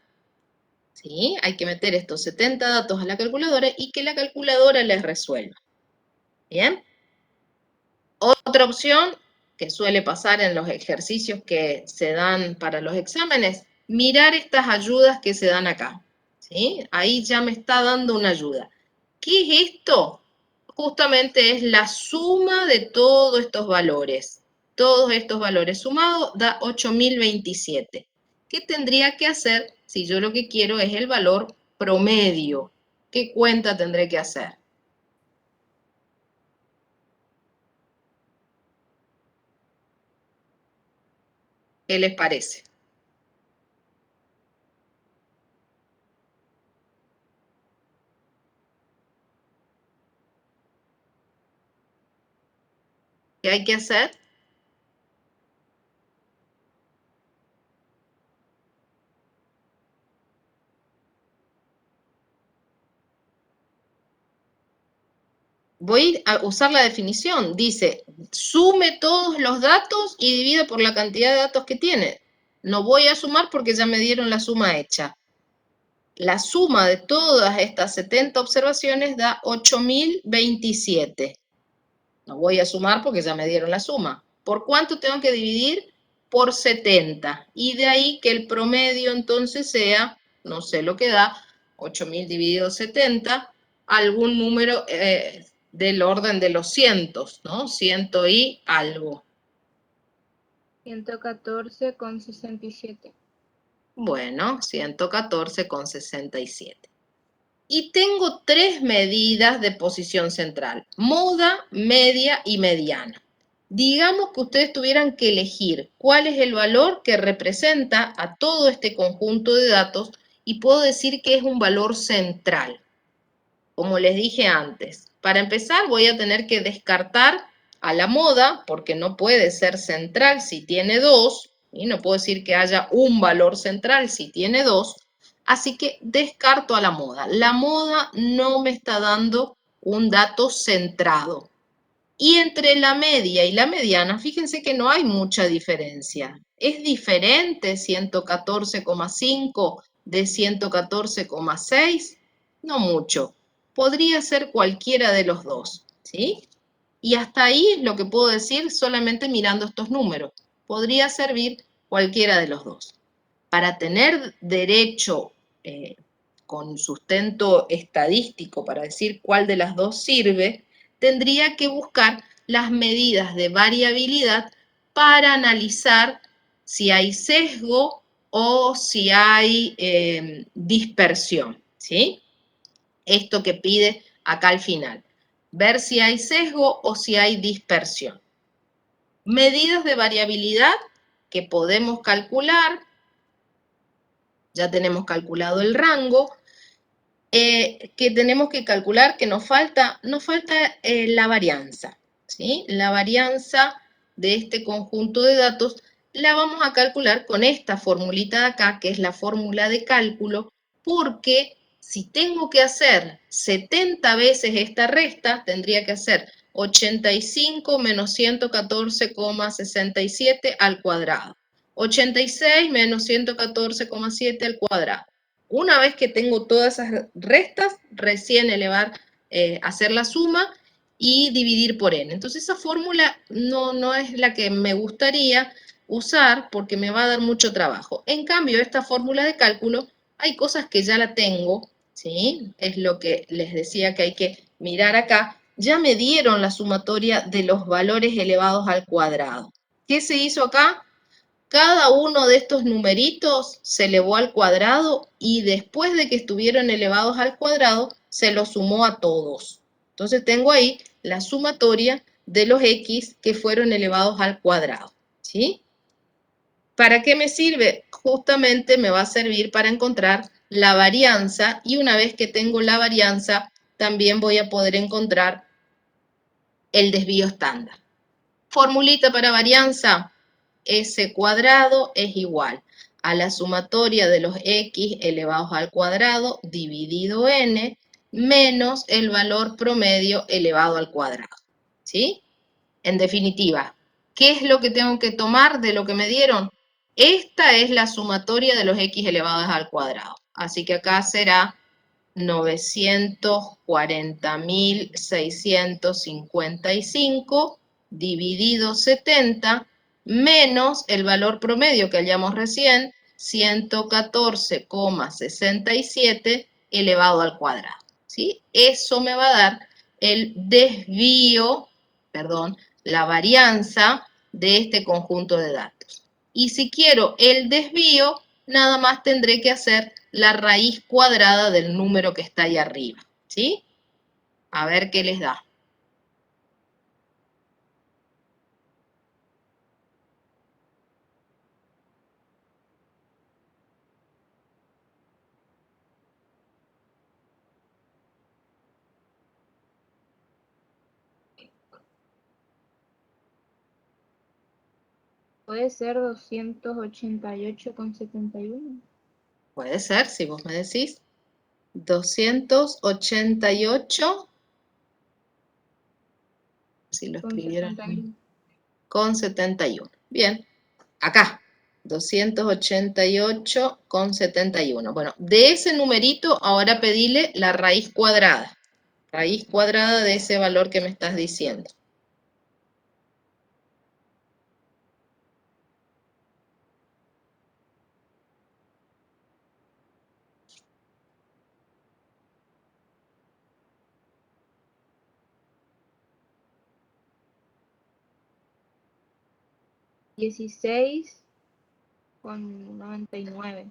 ¿sí? Hay que meter estos 70 datos a la calculadora y que la calculadora les resuelva. ¿Bien? Otra opción que suele pasar en los ejercicios que se dan para los exámenes, mirar estas ayudas que se dan acá, ¿sí? Ahí ya me está dando una ayuda. ¿Qué es esto? Justamente es la suma de todos estos valores. Todos estos valores sumados da 8027. ¿Qué tendría que hacer si yo lo que quiero es el valor promedio? ¿Qué cuenta tendré que hacer? ¿Qué les parece? ¿Qué hay que hacer? Voy a usar la definición. Dice, sume todos los datos y divida por la cantidad de datos que tiene. No voy a sumar porque ya me dieron la suma hecha. La suma de todas estas 70 observaciones da 8027. No voy a sumar porque ya me dieron la suma. ¿Por cuánto tengo que dividir? Por 70. Y de ahí que el promedio entonces sea, no sé lo que da, 8000 dividido 70, algún número del orden de los cientos, ¿no? Ciento y algo. 114,67. Bueno, 114,67. Y tengo tres medidas de posición central, moda, media y mediana. Digamos que ustedes tuvieran que elegir cuál es el valor que representa a todo este conjunto de datos y puedo decir que es un valor central. Como les dije antes, para empezar voy a tener que descartar a la moda porque no puede ser central si tiene dos, y no puedo decir que haya un valor central si tiene dos. Así que descarto a la moda. La moda no me está dando un dato centrado. Y entre la media y la mediana, fíjense que no hay mucha diferencia. Es diferente 114,5 de 114,6, no mucho. Podría ser cualquiera de los dos, ¿sí? Y hasta ahí es lo que puedo decir solamente mirando estos números. Podría servir cualquiera de los dos. Para tener derecho con sustento estadístico para decir cuál de las dos sirve, tendría que buscar las medidas de variabilidad para analizar si hay sesgo o si hay dispersión, ¿sí? Esto que pide acá al final. Ver si hay sesgo o si hay dispersión. Medidas de variabilidad que podemos calcular. Ya tenemos calculado el rango, que tenemos que calcular que nos falta la varianza, ¿sí? La varianza de este conjunto de datos la vamos a calcular con esta formulita de acá, que es la fórmula de cálculo, porque si tengo que hacer 70 veces esta resta, tendría que hacer 85 menos 114,67 al cuadrado. 86 menos 114,7 al cuadrado. Una vez que tengo todas esas restas, recién hacer la suma y dividir por n. Entonces esa fórmula no es la que me gustaría usar porque me va a dar mucho trabajo. En cambio, esta fórmula de cálculo, hay cosas que ya la tengo, ¿sí? Es lo que les decía que hay que mirar acá. Ya me dieron la sumatoria de los valores elevados al cuadrado. ¿Qué se hizo acá? Cada uno de estos numeritos se elevó al cuadrado y después de que estuvieron elevados al cuadrado, se los sumó a todos. Entonces tengo ahí la sumatoria de los x que fueron elevados al cuadrado, ¿sí? ¿Para qué me sirve? Justamente me va a servir para encontrar la varianza y una vez que tengo la varianza, también voy a poder encontrar el desvío estándar. Formulita para varianza, S cuadrado es igual a la sumatoria de los x elevados al cuadrado dividido n menos el valor promedio elevado al cuadrado. ¿Sí? En definitiva, ¿qué es lo que tengo que tomar de lo que me dieron? Esta es la sumatoria de los x elevados al cuadrado. Así que acá será 940.655 dividido 70 menos el valor promedio que hallamos recién, 114,67 elevado al cuadrado. ¿Sí? Eso me va a dar el desvío, perdón, la varianza de este conjunto de datos. Y si quiero el desvío, nada más tendré que hacer la raíz cuadrada del número que está ahí arriba. ¿Sí? A ver qué les da. Puede ser 288,71. Puede ser, si vos me decís. 288, si lo escribieron, con 71. Bien, acá, 288,71. Bueno, de ese numerito ahora pedile la raíz cuadrada. Raíz cuadrada de ese valor que me estás diciendo. $16,99.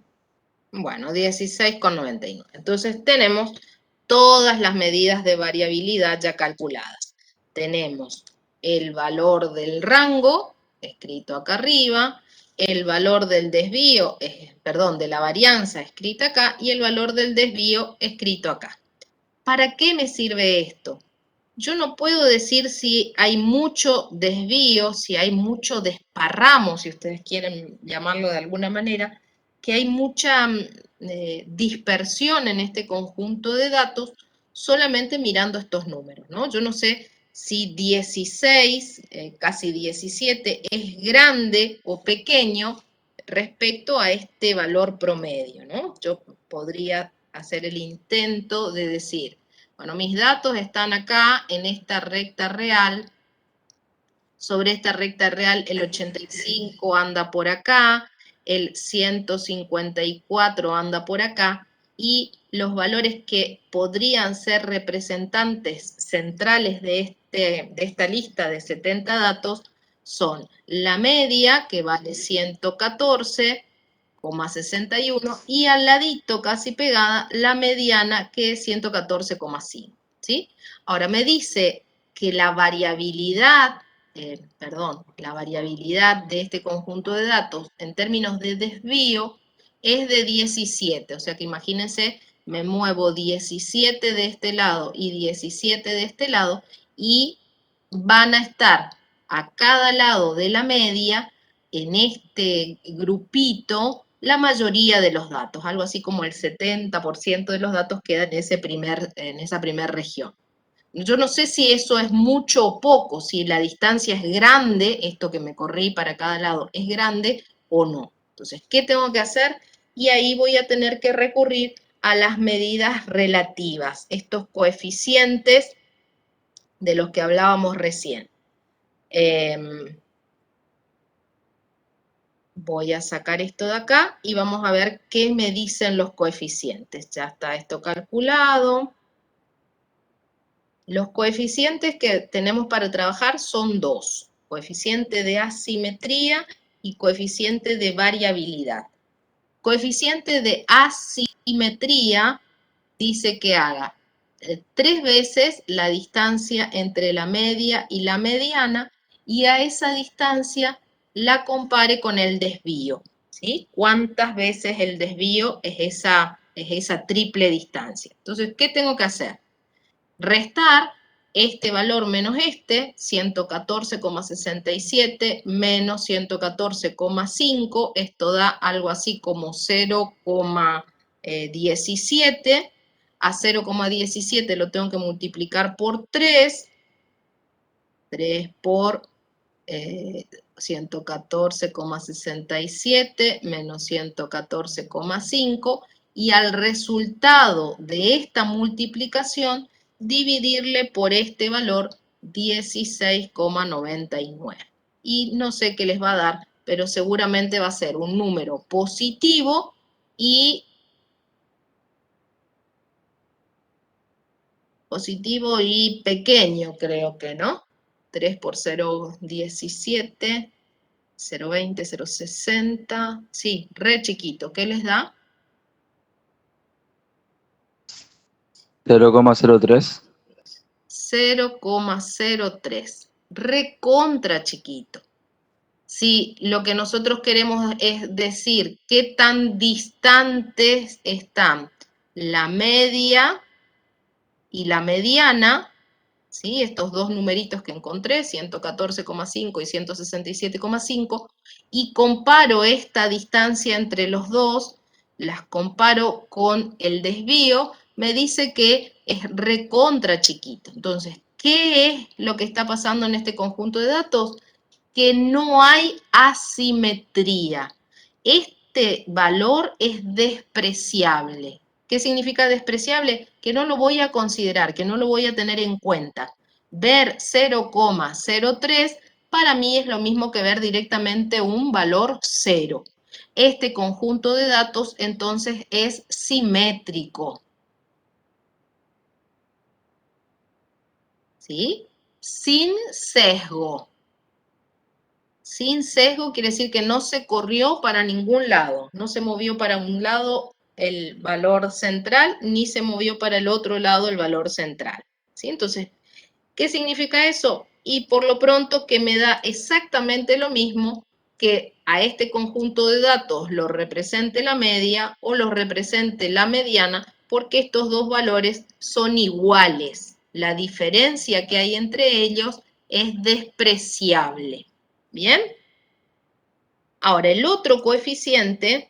Bueno, 16,99. Entonces tenemos todas las medidas de variabilidad ya calculadas. Tenemos el valor del rango, escrito acá arriba, el valor del desvío, perdón, de la varianza, escrita acá, y el valor del desvío, escrito acá. ¿Para qué me sirve esto? Yo no puedo decir si hay mucho desvío, si hay mucho desparramo, si ustedes quieren llamarlo de alguna manera, que hay mucha dispersión en este conjunto de datos solamente mirando estos números, ¿no? Yo no sé si 16, casi 17, es grande o pequeño respecto a este valor promedio, ¿no? Yo podría hacer el intento de decir, bueno, mis datos están acá en esta recta real. Sobre esta recta real el 85 anda por acá, el 154 anda por acá, y los valores que podrían ser representantes centrales de esta lista de 70 datos son la media, que vale 114,61, y al ladito, casi pegada, la mediana, que es 114,5. ¿Sí? Ahora me dice que la variabilidad, la variabilidad de este conjunto de datos en términos de desvío es de 17. O sea que imagínense, me muevo 17 de este lado y 17 de este lado, y van a estar a cada lado de la media, en este grupito, la mayoría de los datos, algo así como el 70% de los datos quedan en esa primera región. Yo no sé si eso es mucho o poco, si la distancia es grande, esto que me corrí para cada lado es grande o no. Entonces, ¿qué tengo que hacer? Y ahí voy a tener que recurrir a las medidas relativas, estos coeficientes de los que hablábamos recién. Voy a sacar esto de acá y vamos a ver qué me dicen los coeficientes. Ya está esto calculado. Los coeficientes que tenemos para trabajar son dos: coeficiente de asimetría y coeficiente de variabilidad. Coeficiente de asimetría dice que haga 3 veces la distancia entre la media y la mediana, y a esa distancia la compare con el desvío. ¿Sí? ¿Cuántas veces el desvío es esa triple distancia? Entonces, ¿qué tengo que hacer? restar este valor menos este, 114,67 menos 114,5, esto da algo así como 0,17. A 0,17 lo tengo que multiplicar por 3, 3 por 114,67 menos 114,5, y al resultado de esta multiplicación dividirle por este valor 16,99. Y no sé qué les va a dar, pero seguramente va a ser un número positivo y pequeño, creo que, ¿no? 3 por 0,17, 0,20, 0,60, sí, re chiquito. ¿Qué les da? 0,03. 0,03. Recontra chiquito. Si lo que nosotros queremos es decir qué tan distantes están la media y la mediana, ¿sí? Estos dos numeritos que encontré, 114,5 y 167,5, y comparo esta distancia entre los dos, las comparo con el desvío, me dice que es recontra chiquito. Entonces, ¿qué es lo que está pasando en este conjunto de datos? Que no hay asimetría. Este valor es despreciable. ¿Qué significa despreciable? Que no lo voy a considerar, que no lo voy a tener en cuenta. Ver 0,03 para mí es lo mismo que ver directamente un valor 0. Este conjunto de datos entonces es simétrico. ¿Sí? Sin sesgo. Sin sesgo quiere decir que no se corrió para ningún lado, no se movió para un lado el valor central, ni se movió para el otro lado el valor central. ¿Sí? Entonces, ¿qué significa eso? Y por lo pronto que me da exactamente lo mismo que a este conjunto de datos lo represente la media o lo represente la mediana, porque estos dos valores son iguales. La diferencia que hay entre ellos es despreciable. ¿Bien? Ahora, el otro coeficiente,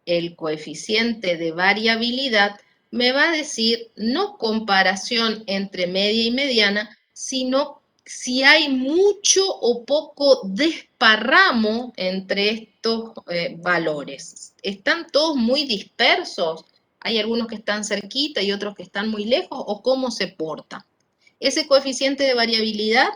el coeficiente de variabilidad, me va a decir no comparación entre media y mediana, sino si hay mucho o poco desparramo entre estos valores. ¿Están todos muy dispersos? ¿Hay algunos que están cerquita y otros que están muy lejos? ¿O cómo se porta? Ese coeficiente de variabilidad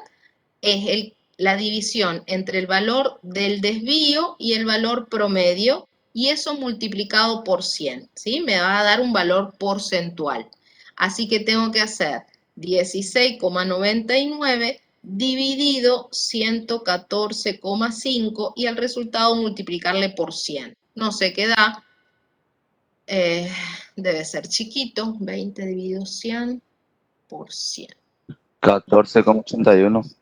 es la división entre el valor del desvío y el valor promedio, y eso multiplicado por 100, ¿sí? Me va a dar un valor porcentual. Así que tengo que hacer 16,99 dividido 114,5 y el resultado multiplicarle por 100. No sé qué da. Debe ser chiquito. 20 dividido 100 por 100. 14,81.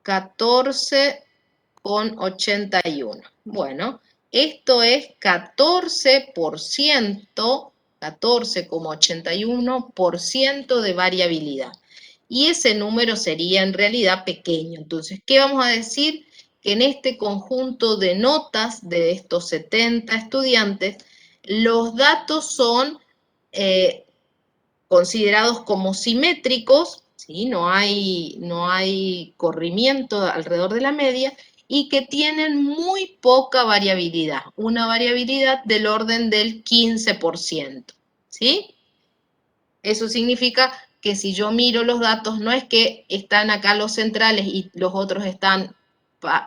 14,81. Bueno, esto es 14%, 14,81% de variabilidad. Y ese número sería en realidad pequeño. Entonces, ¿qué vamos a decir? Que en este conjunto de notas de estos 70 estudiantes, los datos son considerados como simétricos, ¿sí? No hay corrimiento alrededor de la media, y que tienen muy poca variabilidad, una variabilidad del orden del 15%, ¿sí? Eso significa que si yo miro los datos, no es que están acá los centrales y los otros están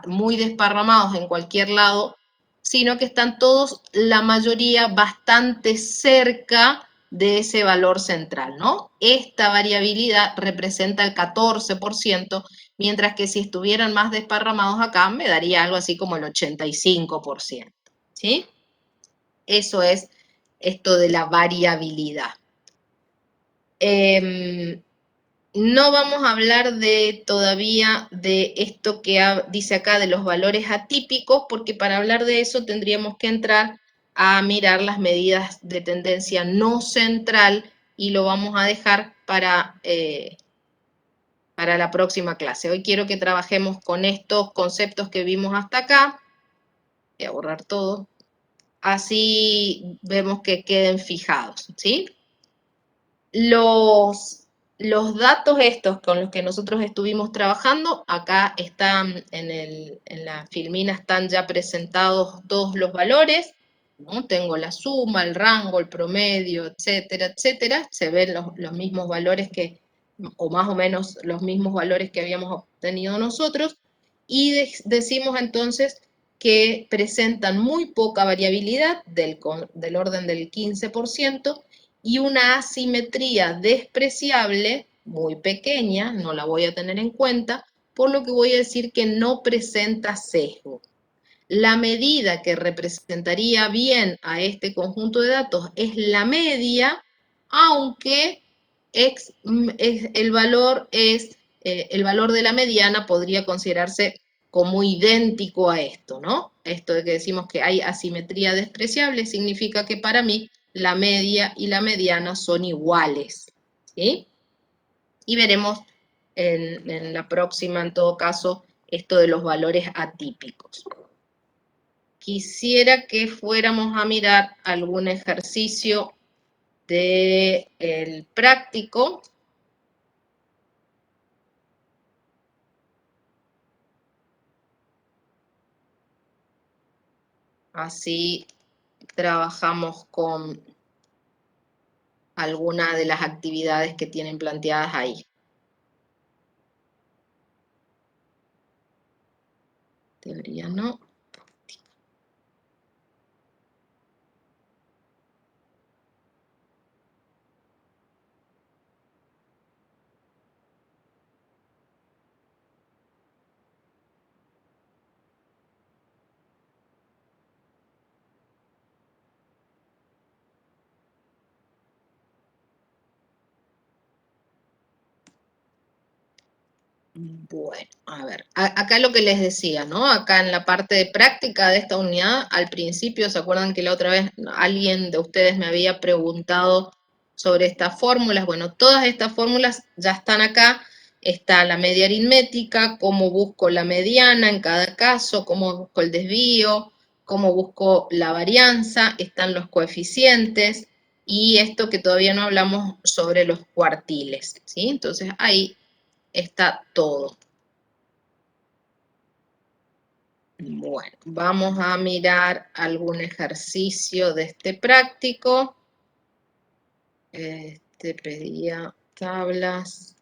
muy desparramados en cualquier lado, sino que están todos, la mayoría, bastante cerca de ese valor central, ¿no? Esta variabilidad representa el 14%, mientras que si estuvieran más desparramados acá, me daría algo así como el 85%, ¿sí? Eso es esto de la variabilidad. No vamos a hablar todavía de esto que dice acá de los valores atípicos, porque para hablar de eso tendríamos que entrar a mirar las medidas de tendencia no central, y lo vamos a dejar para la próxima clase. Hoy quiero que trabajemos con estos conceptos que vimos hasta acá. Voy a borrar todo. Así vemos que queden fijados, ¿sí? Los datos estos con los que nosotros estuvimos trabajando, acá están en la filmina, están ya presentados todos los valores, ¿no? Tengo la suma, el rango, el promedio, etcétera, etcétera. Se ven los mismos valores o más o menos los mismos valores que habíamos obtenido nosotros, y decimos entonces que presentan muy poca variabilidad del orden del 15%, y una asimetría despreciable, muy pequeña, no la voy a tener en cuenta, por lo que voy a decir que no presenta sesgo. La medida que representaría bien a este conjunto de datos es la media, aunque el valor de la mediana podría considerarse como idéntico a esto, ¿no? Esto de que decimos que hay asimetría despreciable significa que para mí la media y la mediana son iguales, ¿sí? Y veremos en la próxima, en todo caso, esto de los valores atípicos. Quisiera que fuéramos a mirar algún ejercicio del práctico. Así trabajamos con alguna de las actividades que tienen planteadas ahí. Teoría no. Bueno, a ver, acá lo que les decía, ¿no? Acá en la parte de práctica de esta unidad, al principio, ¿se acuerdan que la otra vez alguien de ustedes me había preguntado sobre estas fórmulas? Bueno, todas estas fórmulas ya están acá. Está la media aritmética, cómo busco la mediana en cada caso, cómo busco el desvío, cómo busco la varianza, están los coeficientes, y esto que todavía no hablamos sobre los cuartiles, ¿sí? Entonces ahí está todo. Bueno, vamos a mirar algún ejercicio de este práctico. Pedía tablas.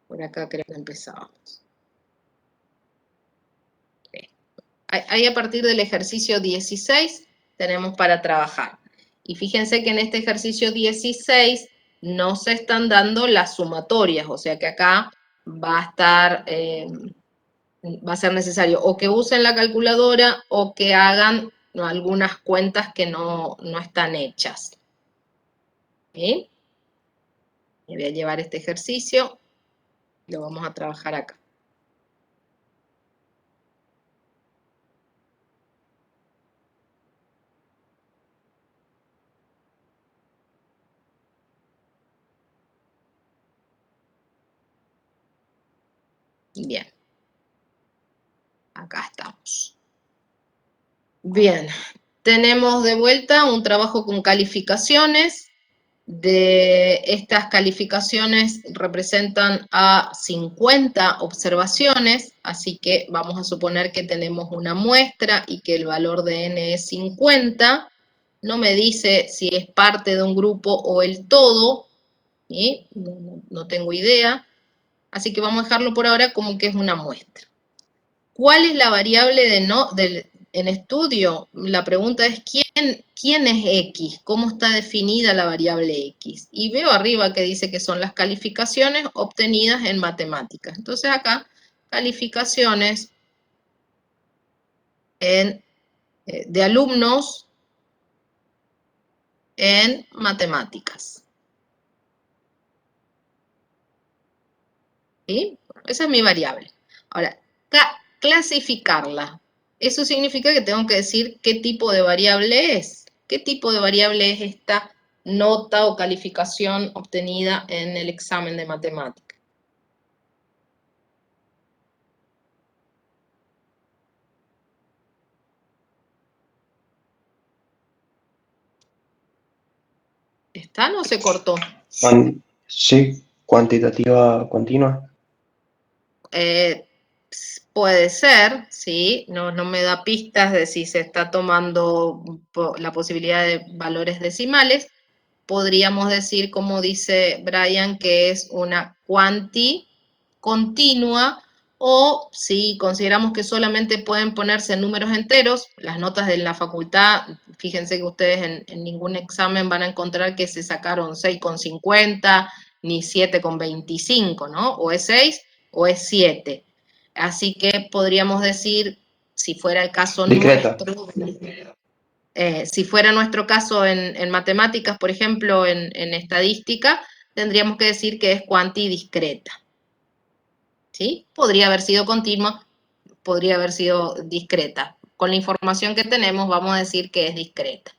Por acá creo que empezábamos. Ahí a partir del ejercicio 16 tenemos para trabajar. Y fíjense que en este ejercicio 16 no se están dando las sumatorias, o sea que acá va a estar, va a ser necesario o que usen la calculadora o que hagan algunas cuentas que no están hechas. ¿Sí? Me voy a llevar este ejercicio y lo vamos a trabajar acá. Bien. Acá estamos. Bien, tenemos de vuelta un trabajo con calificaciones. De estas calificaciones representan a 50 observaciones, así que vamos a suponer que tenemos una muestra y que el valor de n es 50. No me dice si es parte de un grupo o el todo, ¿sí? No tengo idea, así que vamos a dejarlo por ahora como que es una muestra. ¿Cuál es la variable en estudio? La pregunta es ¿quién es X? ¿Cómo está definida la variable X? Y veo arriba que dice que son las calificaciones obtenidas en matemáticas. Entonces acá, calificaciones de alumnos en matemáticas. ¿Sí? Esa es mi variable. Ahora, clasificarla. Eso significa que tengo que decir qué tipo de variable es. ¿Qué tipo de variable es esta nota o calificación obtenida en el examen de matemática. ¿Está o se cortó? Sí, cuantitativa continua. Puede ser, sí, no me da pistas de si se está tomando la posibilidad de valores decimales. Podríamos decir, como dice Brian, que es una cuanti continua, o si consideramos que solamente pueden ponerse números enteros, las notas de la facultad, fíjense que ustedes en ningún examen van a encontrar que se sacaron 6,50 ni 7,25, ¿no? O es 6 o es 7. Así que podríamos decir, si fuera el caso Discreta. nuestro, si fuera nuestro caso en matemáticas, por ejemplo, en estadística, tendríamos que decir que es cuantidiscreta. ¿Sí? Podría haber sido continua, podría haber sido discreta. Con la información que tenemos vamos a decir que es discreta.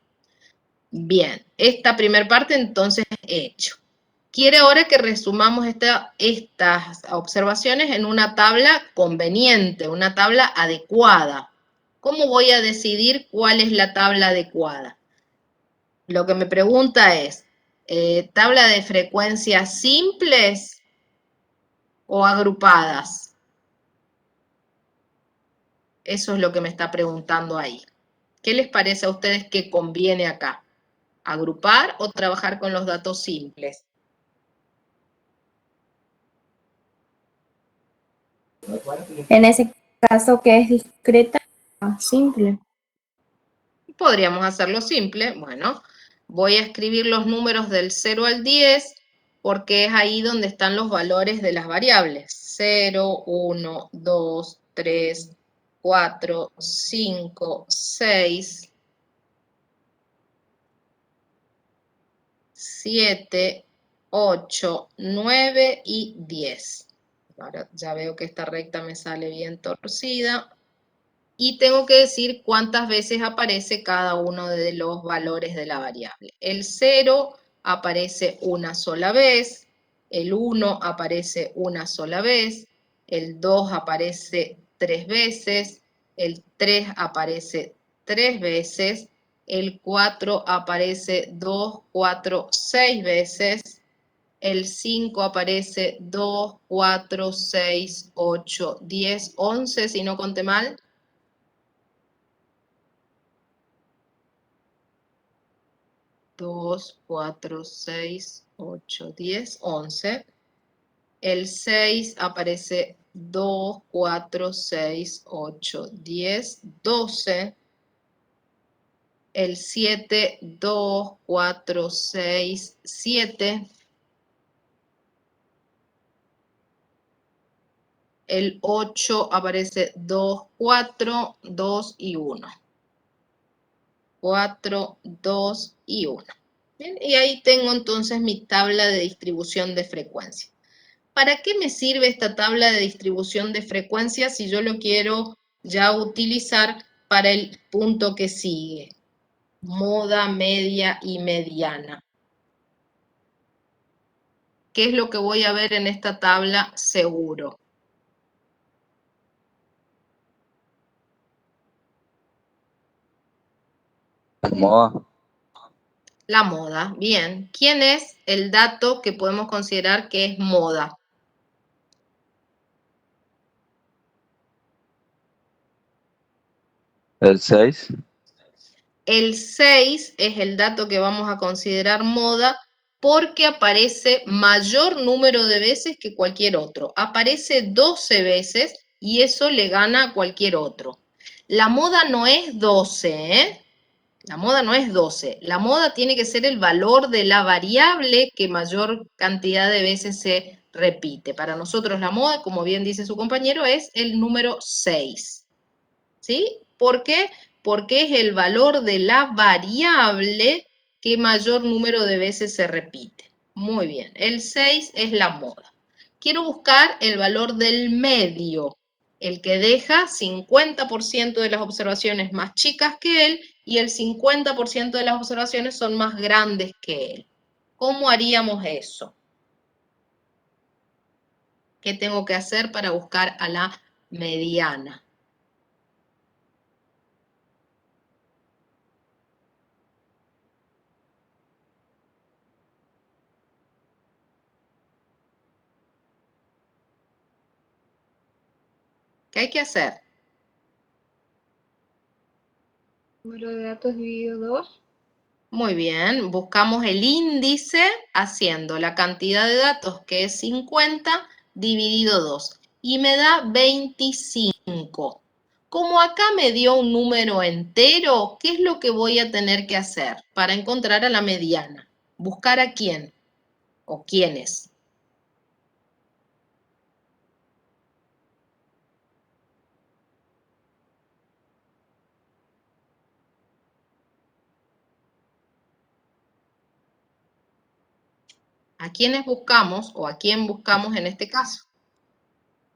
Bien, esta primera parte entonces hecho. Quiere ahora que resumamos estas observaciones en una tabla conveniente, una tabla adecuada. ¿Cómo voy a decidir cuál es la tabla adecuada? Lo que me pregunta es, ¿tabla de frecuencias simples o agrupadas? Eso es lo que me está preguntando ahí. ¿Qué les parece a ustedes que conviene acá? ¿Agrupar o trabajar con los datos simples? En ese caso que es discreta, simple. Podríamos hacerlo simple. Bueno, voy a escribir los números del 0 al 10 porque es ahí donde están los valores de las variables. 0, 1, 2, 3, 4, 5, 6, 7, 8, 9 y 10. Ahora ya veo que esta recta me sale bien torcida. Y tengo que decir cuántas veces aparece cada uno de los valores de la variable. El 0 aparece una sola vez, el 1 aparece una sola vez, el 2 aparece 3 veces, el 3 aparece 3 veces, el 4 aparece 2, 4, 6 veces, el 5 aparece 2, 4, 6, 8, 10, 11, si no conté mal. 2, 4, 6, 8, 10, 11. El 6 aparece 2, 4, 6, 8, 10, 12. El 7, 2, 4, 6, 7. El 8 aparece 2, 4, 2 y 1. 4, 2 y 1. Bien, y ahí tengo entonces mi tabla de distribución de frecuencia. ¿Para qué me sirve esta tabla de distribución de frecuencia si yo lo quiero ya utilizar para el punto que sigue? Moda, media y mediana. ¿Qué es lo que voy a ver en esta tabla seguro? Moda. La moda, bien. ¿Quién es el dato que podemos considerar que es moda? El 6. El 6 es el dato que vamos a considerar moda porque aparece mayor número de veces que cualquier otro. Aparece 12 veces y eso le gana a cualquier otro. La moda no es 12, ¿eh? La moda no es 12. La moda tiene que ser el valor de la variable que mayor cantidad de veces se repite. Para nosotros la moda, como bien dice su compañero, es el número 6. ¿Sí? ¿Por qué? Porque es el valor de la variable que mayor número de veces se repite. Muy bien, el 6 es la moda. Quiero buscar el valor del medio, el que deja 50% de las observaciones más chicas que él y el 50% de las observaciones son más grandes que él. ¿Cómo haríamos eso? ¿Qué tengo que hacer para buscar a la mediana? ¿Qué hay que hacer? Número de datos dividido 2. Muy bien, buscamos el índice haciendo la cantidad de datos, que es 50, dividido 2. Y me da 25. Como acá me dio un número entero, ¿qué es lo que voy a tener que hacer para encontrar a la mediana? ¿Buscar a quién? ¿O quiénes? ¿A quiénes buscamos o a quién buscamos en este caso?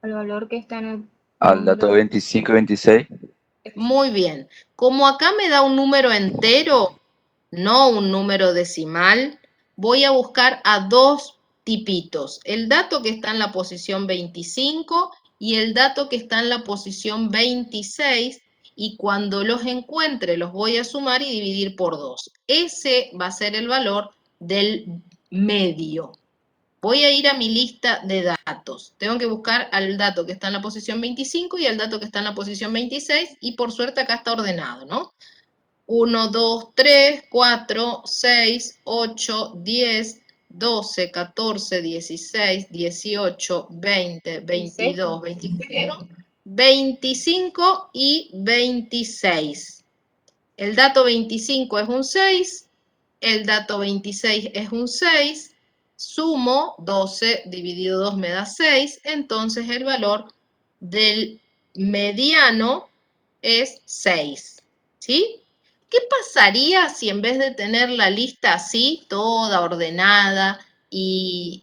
El valor que está en el Al dato 25 y 26. Muy bien. Como acá me da un número entero, no un número decimal, voy a buscar a dos tipitos. El dato que está en la posición 25 y el dato que está en la posición 26. Y cuando los encuentre los voy a sumar y dividir por 2. Ese va a ser el valor del medio. Voy a ir a mi lista de datos. Tengo que buscar al dato que está en la posición 25 y al dato que está en la posición 26 y por suerte acá está ordenado, ¿no? 1, 2, 3, 4, 6, 8, 10, 12, 14, 16, 18, 20, 22, 24, 25 y 26. El dato 25 es un 6, el dato 26 es un 6, sumo 12 dividido 2 me da 6, entonces el valor del mediano es 6, ¿sí? ¿Qué pasaría si en vez de tener la lista así, toda ordenada y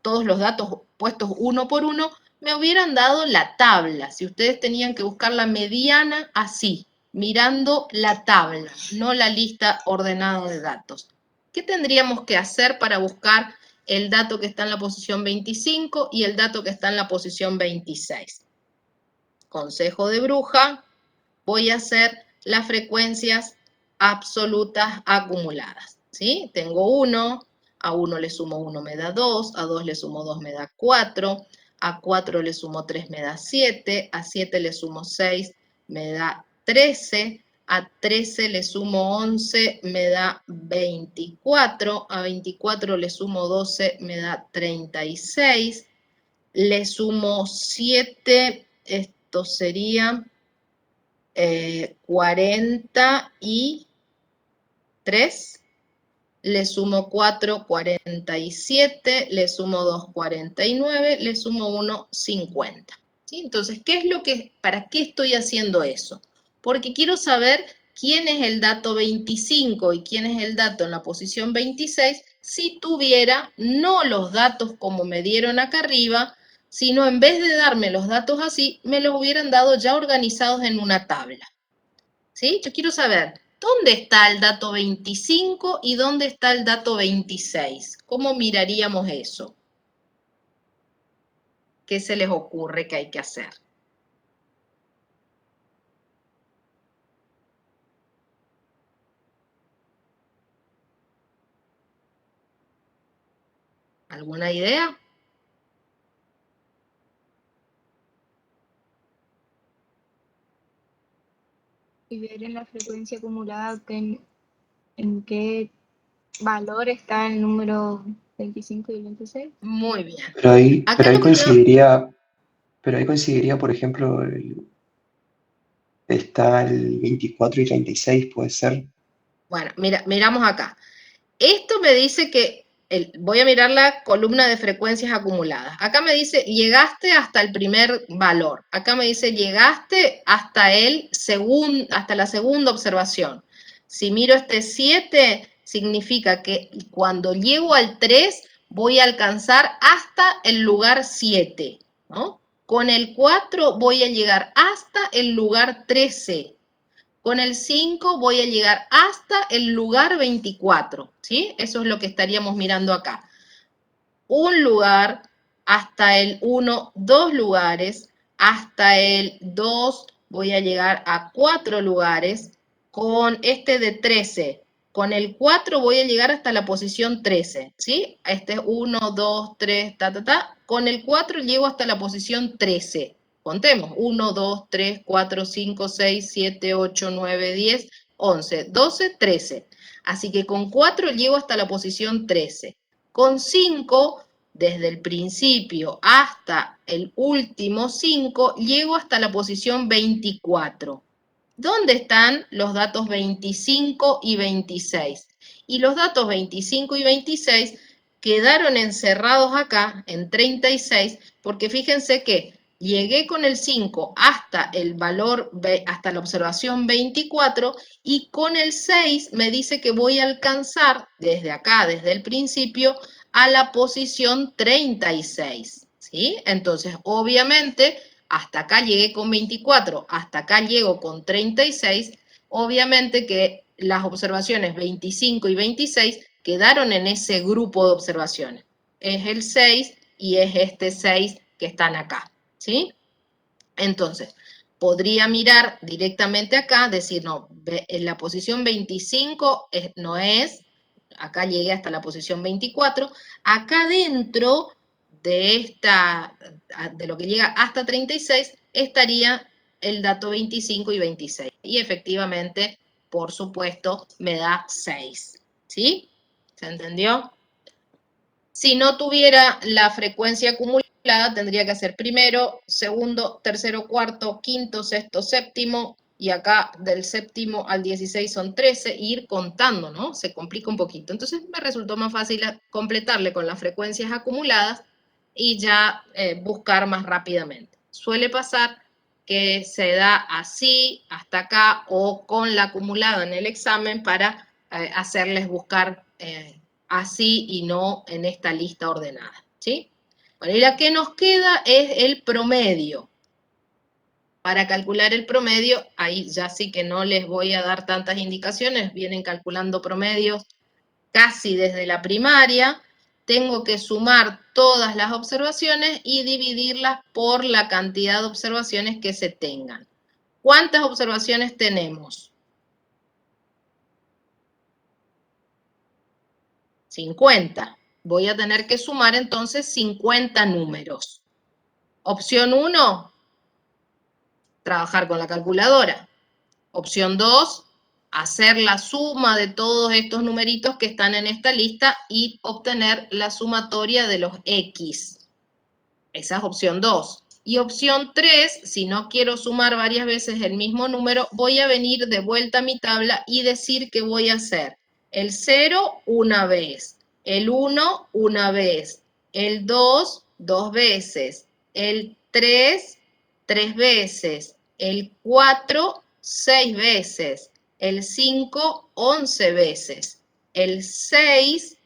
todos los datos puestos uno por uno, me hubieran dado la tabla? Si ustedes tenían que buscar la mediana así, mirando la tabla, no la lista ordenada de datos. ¿Qué tendríamos que hacer para buscar el dato que está en la posición 25 y el dato que está en la posición 26? Consejo de bruja, voy a hacer las frecuencias absolutas acumuladas, ¿sí? Tengo 1, a 1 le sumo 1 me da 2, a 2 le sumo 2 me da 4, a 4 le sumo 3 me da 7, a 7 le sumo 6 me da 13, a 13 le sumo 11 me da 24, a 24 le sumo 12 me da 36, le sumo 7, esto sería 43, le sumo 4, 47, le sumo 2, 49, le sumo 1, 50. ¿Sí? Entonces, ¿para qué estoy haciendo eso? Porque quiero saber quién es el dato 25 y quién es el dato en la posición 26 si tuviera no los datos como me dieron acá arriba, sino en vez de darme los datos así, me los hubieran dado ya organizados en una tabla. ¿Sí? Yo quiero saber dónde está el dato 25 y dónde está el dato 26. ¿Cómo miraríamos eso? ¿Qué se les ocurre que hay que hacer? ¿Alguna idea? Y ver en la frecuencia acumulada en qué valor está el número 25 y 26. Muy bien. Pero ahí, Acá pero ahí lo que yo... coincidiría, por ejemplo, está el 24 y 36, puede ser. Bueno, miramos acá. Esto me dice que, voy a mirar la columna de frecuencias acumuladas. Acá me dice, llegaste hasta el primer valor. Acá me dice, llegaste hasta la segunda observación. Si miro este 7, significa que cuando llego al 3, voy a alcanzar hasta el lugar 7, ¿no? Con el 4 voy a llegar hasta el lugar 13. Con el 5 voy a llegar hasta el lugar 24, ¿sí? Eso es lo que estaríamos mirando acá. Un lugar, hasta el 1, 2 lugares, hasta el 2 voy a llegar a 4 lugares, con este de 13. Con el 4 voy a llegar hasta la posición 13, ¿sí? Este es 1, 2, 3, ta, ta, ta. Con el 4 llego hasta la posición 13. Contemos, 1, 2, 3, 4, 5, 6, 7, 8, 9, 10, 11, 12, 13. Así que con 4 llego hasta la posición 13. Con 5, desde el principio hasta el último 5, llego hasta la posición 24. ¿Dónde están los datos 25 y 26? Y los datos 25 y 26 quedaron encerrados acá en 36, porque fíjense que llegué con el 5 hasta el valor, hasta la observación 24, y con el 6 me dice que voy a alcanzar desde acá, desde el principio, a la posición 36, ¿sí? Entonces, obviamente, hasta acá llegué con 24, hasta acá llego con 36, obviamente que las observaciones 25 y 26 quedaron en ese grupo de observaciones. Es el 6 y es este 6 que están acá, ¿sí? Entonces, podría mirar directamente acá, decir, no, en la posición 25 no es, acá llegué hasta la posición 24, acá dentro de de lo que llega hasta 36, estaría el dato 25 y 26. Y efectivamente, por supuesto, me da 6, ¿sí? ¿Se entendió? Si no tuviera la frecuencia acumulada, tendría que hacer primero, segundo, tercero, cuarto, quinto, sexto, séptimo, y acá del séptimo al 16 son 13, e ir contando, ¿no? Se complica un poquito. Entonces me resultó más fácil completarle con las frecuencias acumuladas y ya buscar más rápidamente. Suele pasar que se da así hasta acá o con la acumulada en el examen para hacerles buscar así y no en esta lista ordenada, ¿sí? Bueno, y la que nos queda es el promedio. Para calcular el promedio, ahí ya sí que no les voy a dar tantas indicaciones, vienen calculando promedios casi desde la primaria. Tengo que sumar todas las observaciones y dividirlas por la cantidad de observaciones que se tengan. ¿Cuántas observaciones tenemos? 50. Voy a tener que sumar entonces 50 números. Opción 1, trabajar con la calculadora. Opción 2, hacer la suma de todos estos numeritos que están en esta lista y obtener la sumatoria de los X. Esa es opción 2. Y opción 3, si no quiero sumar varias veces el mismo número, voy a venir de vuelta a mi tabla y decir que voy a hacer el 0 una vez, el 1 una vez, el 2 dos veces, el 3 tres veces, el 4 6 veces, el 5 11 veces, el 6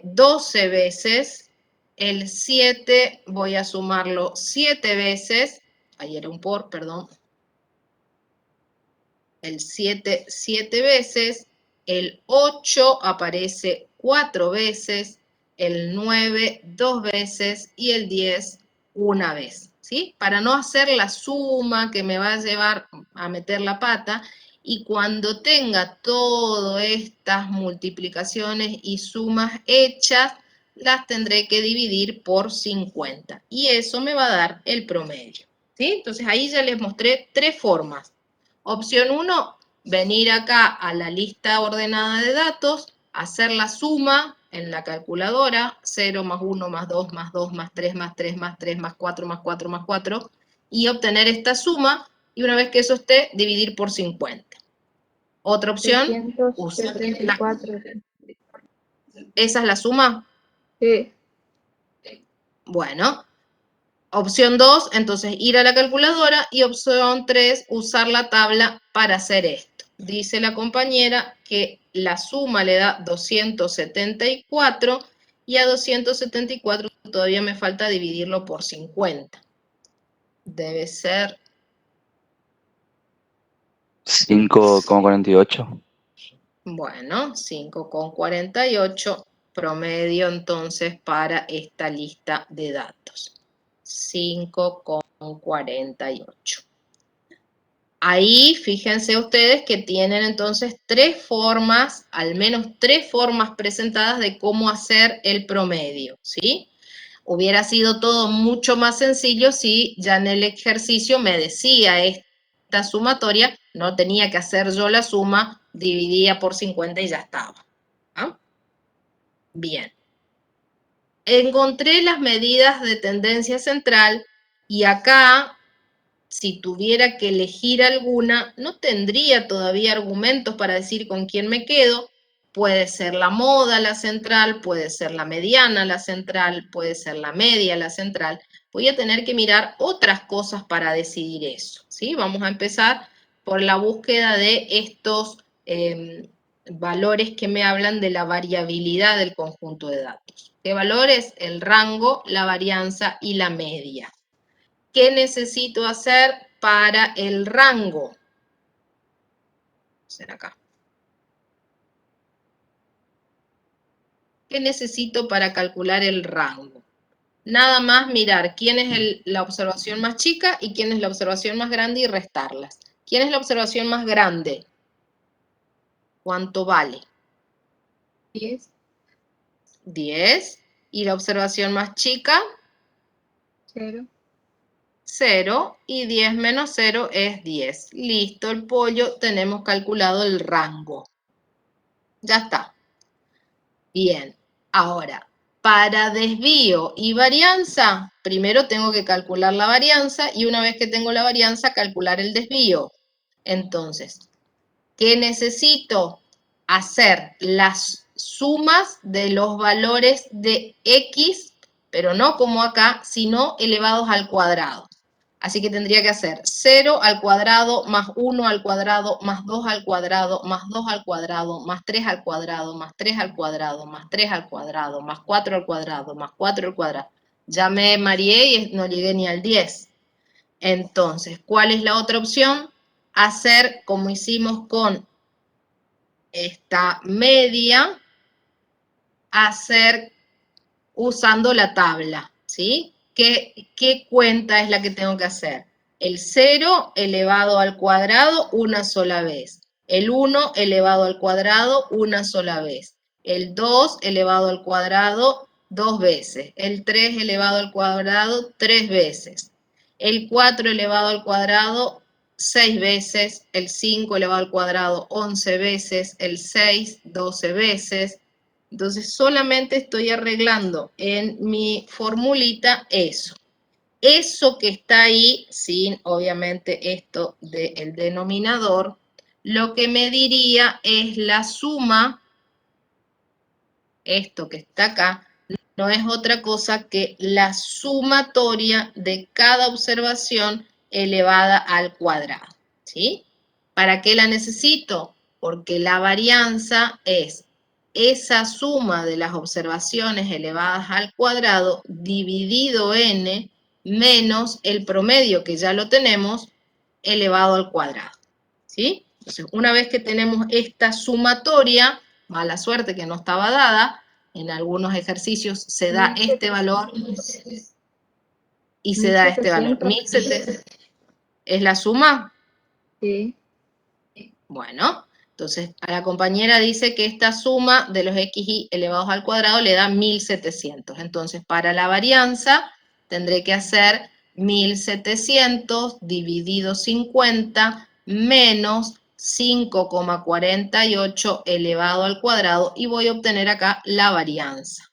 12 veces, el 7 voy a sumarlo 7 veces, ahí era un por, perdón, el 7 7 veces, el 8 aparece 4 veces, el 9 2 veces y el 10 una vez, ¿sí? Para no hacer la suma que me va a llevar a meter la pata, y cuando tenga todas estas multiplicaciones y sumas hechas, las tendré que dividir por 50. Y eso me va a dar el promedio, ¿sí? Entonces ahí ya les mostré 3 formas. Opción 1, venir acá a la lista ordenada de datos, hacer la suma en la calculadora, 0 más 1 más 2 más 2 más 3 más 3 más 3 más 4 más 4 más 4, y obtener esta suma, y una vez que eso esté, dividir por 50. Otra opción, usar 334. ¿esa es la suma? Sí. Bueno, opción 2, entonces ir a la calculadora, y opción 3, usar la tabla para hacer esto. Dice la compañera que la suma le da 274 y a 274 todavía me falta dividirlo por 50. Debe ser 5,48. Bueno, 5,48, promedio entonces para esta lista de datos. 5,48. Ahí fíjense ustedes que tienen entonces tres formas, al menos tres formas presentadas de cómo hacer el promedio, ¿sí? Hubiera sido todo mucho más sencillo si ya en el ejercicio me decía esta sumatoria, no tenía que hacer yo la suma, dividía por 50 y ya estaba. ¿Ah? Bien. Encontré las medidas de tendencia central y acá, si tuviera que elegir alguna, no tendría todavía argumentos para decir con quién me quedo. Puede ser la moda la central, puede ser la mediana la central, puede ser la media la central. Voy a tener que mirar otras cosas para decidir eso, ¿sí? Vamos a empezar por la búsqueda de estos valores que me hablan de la variabilidad del conjunto de datos. ¿Qué valores? El rango, la varianza y la media. ¿Qué necesito hacer para el rango? Vamos a hacer acá. ¿Qué necesito para calcular el rango? Nada más mirar quién es la observación más chica y quién es la observación más grande y restarlas. ¿Quién es la observación más grande? ¿Cuánto vale? 10. 10. ¿Y la observación más chica? 0. 0. Y 10 menos 0 es 10. Listo, el pollo, tenemos calculado el rango. Ya está. Bien, ahora, para desvío y varianza, primero tengo que calcular la varianza y una vez que tengo la varianza, calcular el desvío. Entonces, ¿qué necesito? Hacer las sumas de los valores de x, pero no como acá, sino elevados al cuadrado. Así que tendría que hacer 0 al cuadrado más 1 al cuadrado más 2 al cuadrado más 2 al cuadrado más 3 al cuadrado más 3 al cuadrado más 3 al cuadrado más 4 al cuadrado más 4 al cuadrado. Ya me mareé y no llegué ni al 10. Entonces, ¿cuál es la otra opción? Hacer como hicimos con esta media, hacer usando la tabla, ¿sí? ¿Qué cuenta es la que tengo que hacer? El 0 elevado al cuadrado una sola vez. El 1 elevado al cuadrado una sola vez. El 2 elevado al cuadrado 2 veces. El 3 elevado al cuadrado 3 veces. El 4 elevado al cuadrado 6 veces. El 5 elevado al cuadrado 11 veces. El 6 12 veces. Entonces solamente estoy arreglando en mi formulita eso. Eso que está ahí, sin obviamente esto del denominador, lo que me diría es la suma, esto que está acá, no es otra cosa que la sumatoria de cada observación elevada al cuadrado, ¿sí? ¿Para qué la necesito? Porque la varianza es esa suma de las observaciones elevadas al cuadrado dividido n menos el promedio, que ya lo tenemos, elevado al cuadrado, ¿sí? Entonces, una vez que tenemos esta sumatoria, mala suerte que no estaba dada, en algunos ejercicios se da este valor y se da este valor. 1700 es la suma. Sí. Bueno, entonces a la compañera dice que esta suma de los xy elevados al cuadrado le da 1700. Entonces, para la varianza tendré que hacer 1700 dividido 50 menos 5,48 elevado al cuadrado y voy a obtener acá la varianza.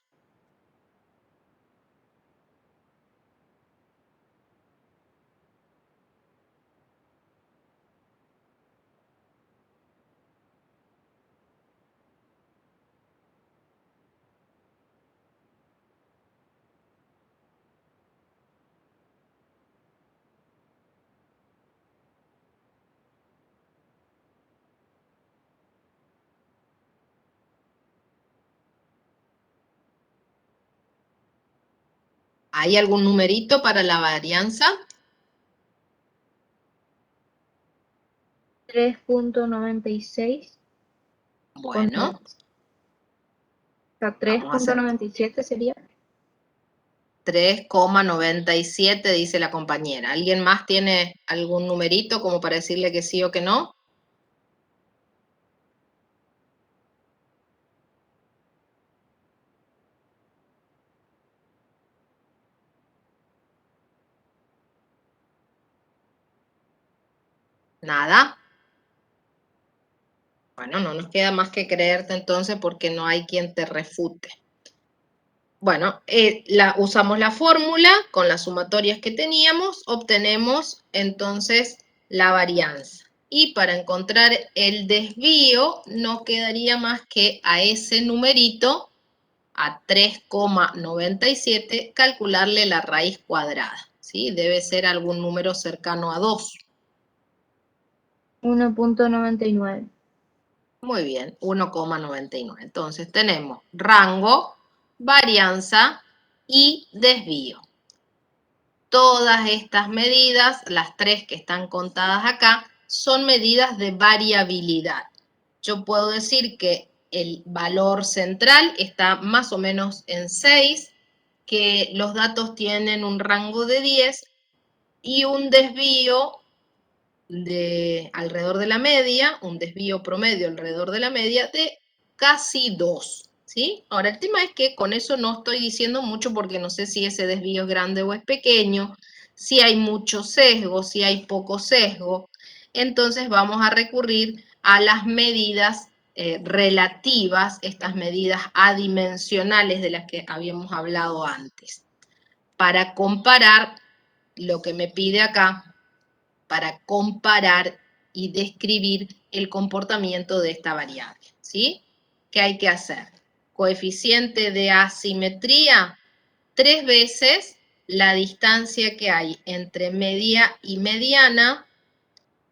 ¿Hay algún numerito para la varianza? 3.96. Bueno, O sea, vamos a hacer 3.97 sería. 3,97 dice la compañera. ¿Alguien más tiene algún numerito como para decirle que sí o que no? ¿Nada? Bueno, no nos queda más que creerte entonces porque no hay quien te refute. Bueno, usamos la fórmula con las sumatorias que teníamos, obtenemos entonces la varianza. Y para encontrar el desvío, no quedaría más que a ese numerito, a 3,97, calcularle la raíz cuadrada. ¿Sí? Debe ser algún número cercano a 2. 1.99. Muy bien, 1,99. Entonces tenemos rango, varianza y desvío. Todas estas medidas, las tres que están contadas acá, son medidas de variabilidad. Yo puedo decir que el valor central está más o menos en 6, que los datos tienen un rango de 10 y un desvío de alrededor de la media, un desvío promedio alrededor de la media de casi 2, ¿sí? Ahora, el tema es que con eso no estoy diciendo mucho porque no sé si ese desvío es grande o es pequeño, si hay mucho sesgo, si hay poco sesgo. Entonces vamos a recurrir a las medidas relativas, estas medidas adimensionales de las que habíamos hablado antes, para comparar lo que me pide acá, para comparar y describir el comportamiento de esta variable, ¿sí? ¿Qué hay que hacer? Coeficiente de asimetría, 3 veces la distancia que hay entre media y mediana,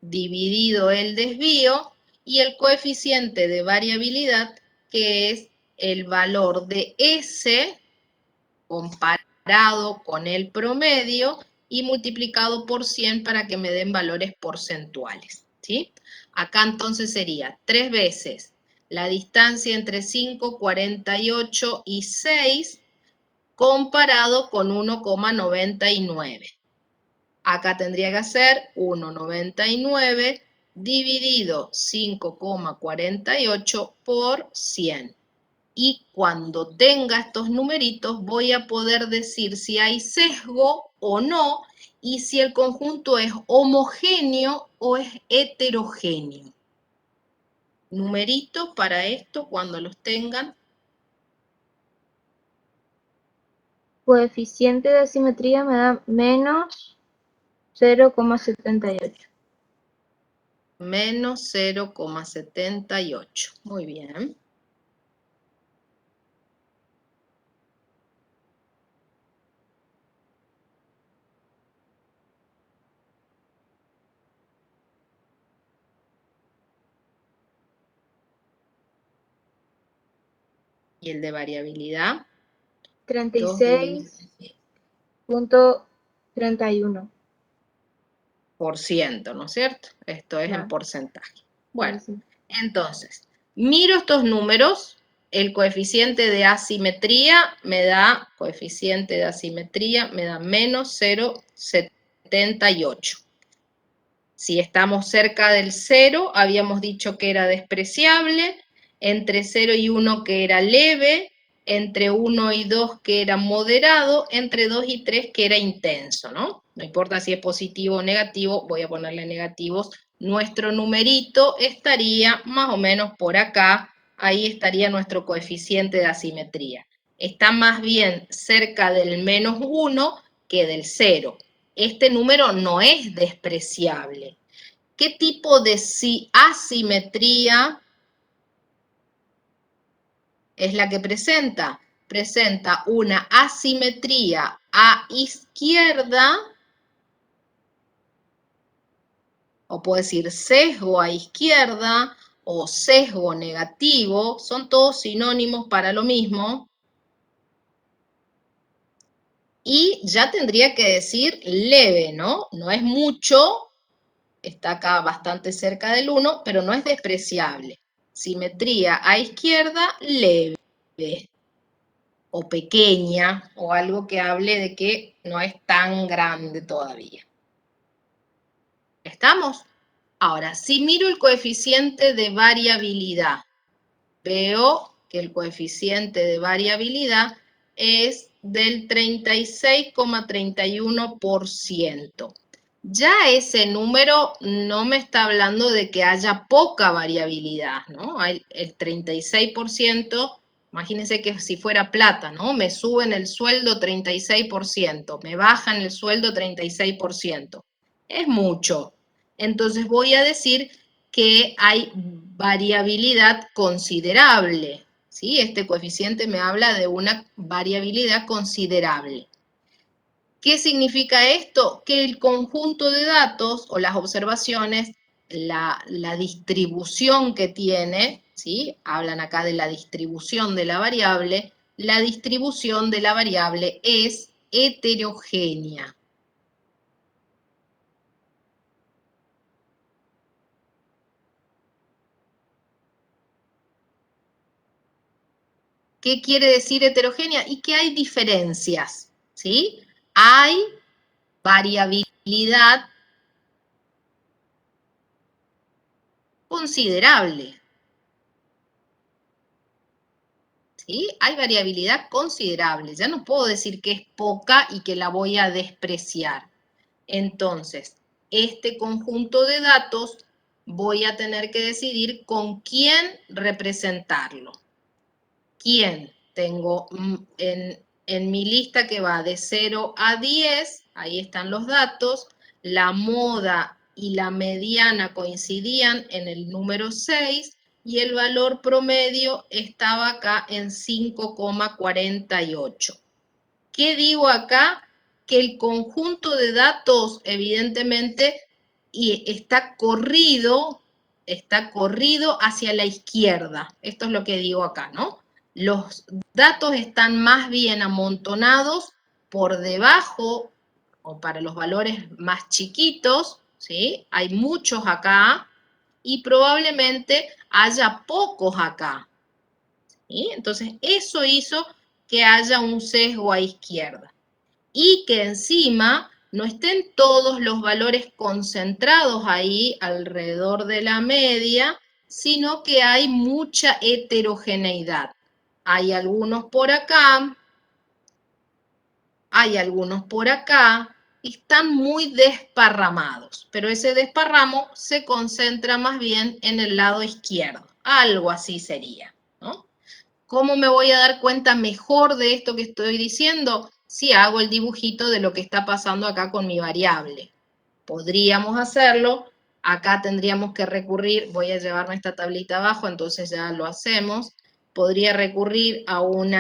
dividido el desvío, y el coeficiente de variabilidad, que es el valor de S comparado con el promedio y multiplicado por 100 para que me den valores porcentuales, ¿sí? Acá entonces sería 3 veces la distancia entre 5, 48 y 6 comparado con 1,99. Acá tendría que ser 1,99 dividido 5,48 por 100. Y cuando tenga estos numeritos voy a poder decir si hay sesgo o no y si el conjunto es homogéneo o es heterogéneo. Numeritos para esto cuando los tengan. Coeficiente de asimetría me da menos 0,78. Menos 0,78. Muy bien. ¿Y el de variabilidad? 36.31. %, ¿no es cierto? Esto es en Claro. porcentaje. Bueno, Sí. entonces, miro estos números, el coeficiente de asimetría me da, menos 0,78. Si estamos cerca del 0, habíamos dicho que era despreciable, entre 0 y 1 que era leve, entre 1 y 2 que era moderado, entre 2 y 3 que era intenso, ¿no? No importa si es positivo o negativo, voy a ponerle negativos. Nuestro numerito estaría más o menos por acá, ahí estaría nuestro coeficiente de asimetría. Está más bien cerca del menos 1 que del 0. Este número no es despreciable. ¿Qué tipo de asimetría es la que presenta? Presenta una asimetría a izquierda, o puedo decir sesgo a izquierda, o sesgo negativo, son todos sinónimos para lo mismo. Y ya tendría que decir leve, ¿no? No es mucho, está acá bastante cerca del 1, pero no es despreciable. Simetría a izquierda, leve o pequeña, o algo que hable de que no es tan grande todavía. ¿Estamos? Ahora, si miro el coeficiente de variabilidad, veo que el coeficiente de variabilidad es del 36,31%. Ya ese número no me está hablando de que haya poca variabilidad, ¿no? El 36%, imagínense que si fuera plata, ¿no? Me suben el sueldo 36%, me bajan el sueldo 36%. Es mucho. Entonces voy a decir que hay variabilidad considerable, ¿sí? Este coeficiente me habla de una variabilidad considerable. ¿Qué significa esto? Que el conjunto de datos o las observaciones, la distribución que tiene, ¿sí? Hablan acá de la distribución de la variable. La distribución de la variable es heterogénea. ¿Qué quiere decir heterogénea? Y que hay diferencias, ¿sí? Hay variabilidad considerable, ¿sí? Hay variabilidad considerable. Ya no puedo decir que es poca y que la voy a despreciar. Entonces, este conjunto de datos voy a tener que decidir con quién representarlo. ¿Quién? Tengo en mi lista que va de 0 a 10, ahí están los datos, la moda y la mediana coincidían en el número 6 y el valor promedio estaba acá en 5,48. ¿Qué digo acá? Que el conjunto de datos evidentemente está corrido hacia la izquierda. Esto es lo que digo acá, ¿no? Los datos están más bien amontonados por debajo o para los valores más chiquitos, ¿sí? Hay muchos acá y probablemente haya pocos acá, ¿sí? Entonces, eso hizo que haya un sesgo a izquierda y que encima no estén todos los valores concentrados ahí alrededor de la media, sino que hay mucha heterogeneidad. Hay algunos por acá, hay algunos por acá, y están muy desparramados, pero ese desparramo se concentra más bien en el lado izquierdo, algo así sería, ¿no? ¿Cómo me voy a dar cuenta mejor de esto que estoy diciendo? Si hago el dibujito de lo que está pasando acá con mi variable. Podríamos hacerlo, acá tendríamos que recurrir, voy a llevarme esta tablita abajo, entonces ya lo hacemos. Podría recurrir a un